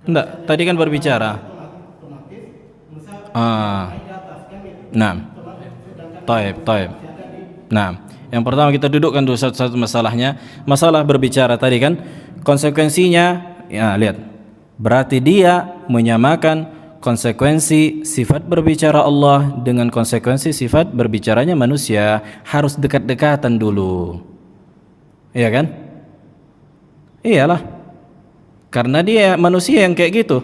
Speaker 1: Enggak, tadi kan berbicara.
Speaker 2: Otomatis Musa naik di atas kan itu.
Speaker 1: Nah. Taib. Nah, yang pertama kita dudukkan dulu satu-satu masalahnya. Masalah berbicara tadi kan konsekuensinya, ya lihat. Berarti dia menyamakan konsekuensi sifat berbicara Allah dengan konsekuensi sifat berbicaranya manusia. Harus dekat-dekatan dulu. Iya kan? Iyalah. Karena dia manusia yang kayak gitu.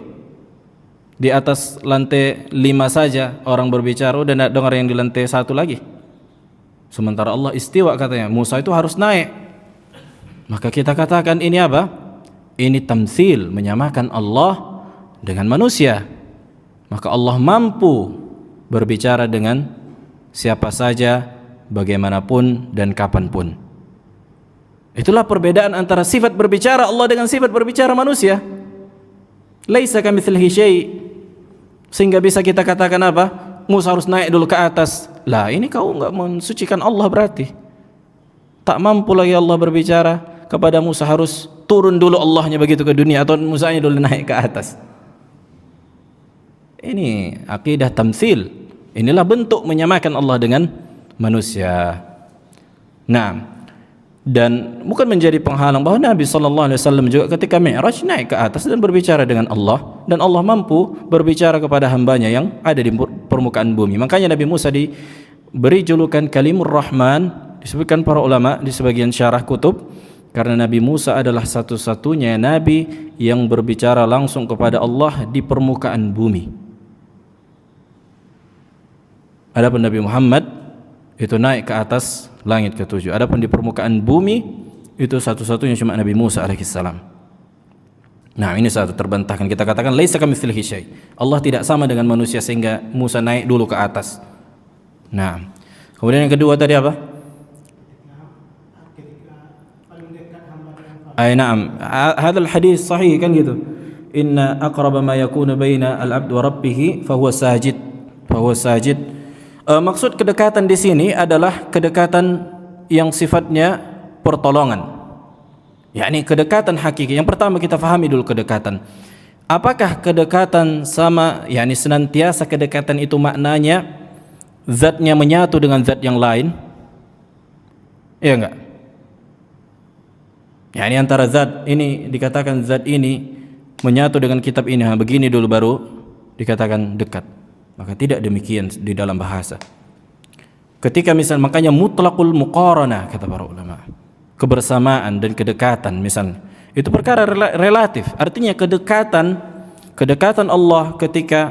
Speaker 1: Di atas lantai 5 saja orang berbicara, udah tidak dengar yang di lantai 1 lagi. Sementara Allah istiwa katanya, Musa itu harus naik. Maka kita katakan ini apa? Ini tamtsil, menyamakan Allah dengan manusia. Maka Allah mampu berbicara dengan siapa saja, bagaimanapun dan kapanpun. Itulah perbedaan antara sifat berbicara Allah dengan sifat berbicara manusia. Laisa kamitslihi syai'. Sehingga bisa kita katakan apa? Musa harus naik dulu ke atas. Lah, ini kau enggak mensucikan Allah berarti. Tak mampu lagi Allah berbicara kepada Musa, harus turun dulu Allahnya begitu ke dunia, atau Musanya dulu naik ke atas. Ini akidah tamtsil. Inilah bentuk menyamakan Allah dengan manusia. Nah, dan bukan menjadi penghalang bahwa Nabi SAW juga ketika Mi'raj naik ke atas dan berbicara dengan Allah, dan Allah mampu berbicara kepada hambanya yang ada di permukaan bumi. Makanya Nabi Musa diberi julukan Kalimur Rahman, disebutkan para ulama di sebagian syarah kutub, karena Nabi Musa adalah satu-satunya Nabi yang berbicara langsung kepada Allah di permukaan bumi. Adapun Nabi Muhammad itu naik ke atas langit ke-7. Adapun di permukaan bumi itu satu-satunya cuma Nabi Musa alaihissalam. Nah, ini satu terbantahkan. Kita katakan laisa kamitslihi syai'. Allah tidak sama dengan manusia sehingga Musa naik dulu ke atas. Nah, kemudian yang kedua tadi apa? Na'am. Hadzal hadis sahih kan gitu. Inna aqraba ma yakunu baina al-'abd wa rabbih fa huwa sajid. Maksud kedekatan di sini adalah kedekatan yang sifatnya pertolongan. Yakni kedekatan hakiki. Yang pertama kita fahami dulu kedekatan. Apakah kedekatan sama, yakni senantiasa kedekatan itu maknanya zatnya menyatu dengan zat yang lain? Iya enggak? Yakni antara zat ini dikatakan zat ini menyatu dengan kitab ini, begini dulu baru dikatakan dekat. Maka tidak demikian di dalam bahasa. Ketika misal, makanya mutlaqul muqaranah kata para ulama, kebersamaan dan kedekatan misalnya, itu perkara relatif. Artinya kedekatan Allah ketika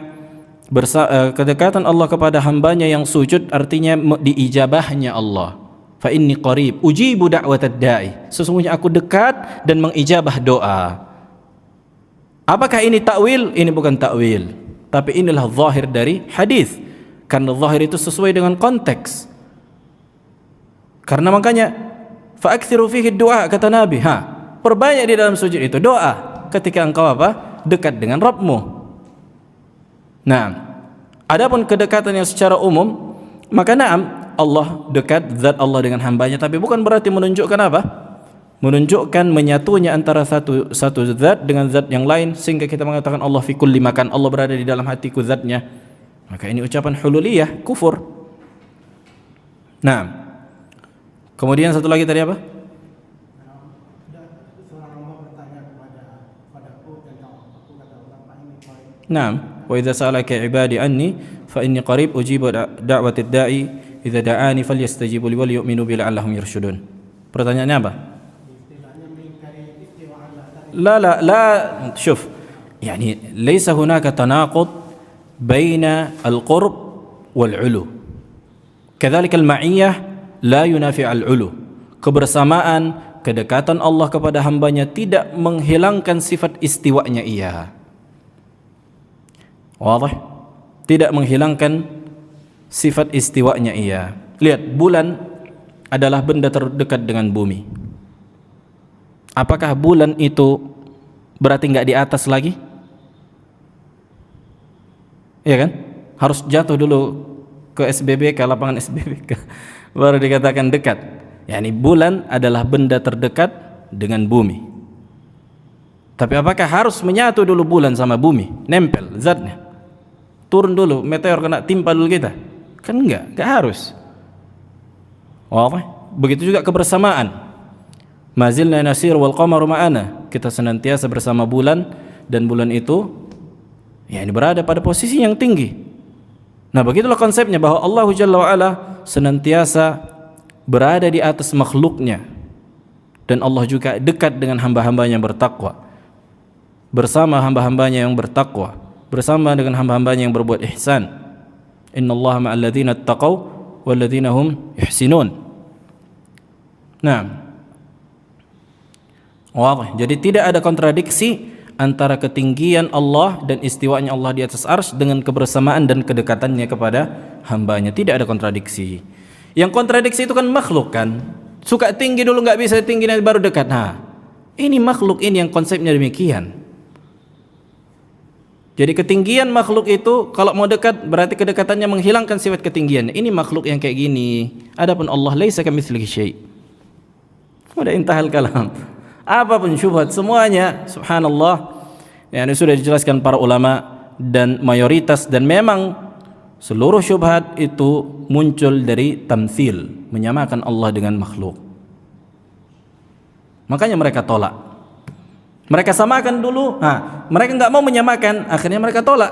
Speaker 1: kedekatan Allah kepada hambanya yang sujud artinya diijabahnya Allah. fa inni qarib ujibu da'watad da'i. Sesungguhnya aku dekat dan mengijabah doa. Apakah ini takwil? Ini bukan takwil, tapi inilah zahir dari hadis. Karena zahir itu sesuai dengan konteks. Karena makanya fa'aktsiru fihi du'a, kata Nabi, perbanyak di dalam sujud itu doa ketika engkau apa? Dekat dengan Rabbmu. Nah, adapun kedekatan yang secara umum, maka na'am, Allah dekat, zat Allah dengan hambanya, tapi bukan berarti menunjukkan apa? Menunjukkan menyatunya antara satu zat dengan zat yang lain, sehingga kita mengatakan Allah fi kulli makan, Allah berada di dalam hatiku zatnya. Maka ini ucapan hululiyah, kufur. Nah, kemudian satu lagi tadi apa?
Speaker 2: Seorang hamba bertanya padaku tentang aku, kata Allah, Pak ini qarib.
Speaker 1: Naam, wa idza sa'alaka 'ibadi anni fa inni qarib ujibu da'watid da'i idza da'ani falyastajibu li wal yu'minu bi la'allahum yarshudun. Pertanyaannya apa?
Speaker 2: Istilahnya mengingkari istiwa Allah tadi.
Speaker 1: لا شوف يعني ليس هناك تناقض بين القرب والعلو. كذلك المعية لا ينافي العلو. Kebersamaan, kedekatan Allah kepada hambanya tidak menghilangkan sifat istiwanya Ia. Wadah? Tidak menghilangkan sifat istiwanya Ia. Lihat, bulan adalah benda terdekat dengan bumi. Apakah bulan itu berarti nggak di atas lagi? Iya kan? Harus jatuh dulu ke SBB, ke lapangan SBB, baru dikatakan dekat. Yani bulan adalah benda terdekat dengan bumi. Tapi apakah harus menyatu dulu bulan sama bumi? Nempel zatnya. Turun dulu, meteor kena timpa dulu kita? Kan enggak harus. Wah, begitu juga kebersamaan. Mazilna nasir wal qamaru ma'ana. Kita senantiasa bersama bulan, dan bulan itu ya ini berada pada posisi yang tinggi. Nah, begitulah konsepnya bahwa Allah Jalla wa Ala senantiasa berada di atas makhluknya, dan Allah juga dekat dengan hamba-hambanya yang bertakwa. Bersama hamba-hambanya yang bertakwa, bersama dengan hamba-hambanya yang berbuat ihsan. Innallaha ma'al ladzina taqaw wal ladzina hum ihsinun. Nah, wah, jadi tidak ada kontradiksi antara ketinggian Allah dan istiwanya Allah di atas arsy dengan kebersamaan dan kedekatannya kepada hambanya. Tidak ada kontradiksi. Yang kontradiksi itu kan makhluk kan. Suka tinggi dulu nggak bisa tinggi baru dekat. Nah, ini makhluk ini yang konsepnya demikian. Jadi ketinggian makhluk itu kalau mau dekat berarti kedekatannya menghilangkan sifat ketinggian. Ini makhluk yang kayak gini. Adapun Allah laisa kamitslihi syai'. Udah intahal kalam. Apapun syubhat semuanya subhanallah ya, ini sudah dijelaskan para ulama dan mayoritas, dan memang seluruh syubhat itu muncul dari tamtsil, menyamakan Allah dengan makhluk. Makanya mereka tolak. Mereka samakan dulu, mereka nggak mau menyamakan, akhirnya mereka tolak.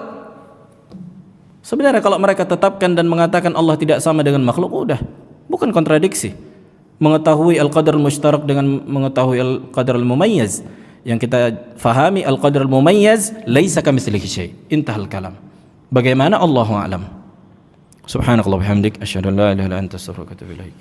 Speaker 1: Sebenarnya kalau mereka tetapkan dan mengatakan Allah tidak sama dengan makhluk, udah bukan kontradiksi. Mengetahui al-qadar al-mushtarak dengan mengetahui al-qadar al-mumayyiz. Yang kita fahami al-qadar al-mumayyiz laisa kamitslihi syai'. Intahal kalam. Bagaimana Allahu a'lam. Subhanakallah bihamdik asyhadu an la ilaha illa anta astaghfiruka wa atubu ilaik.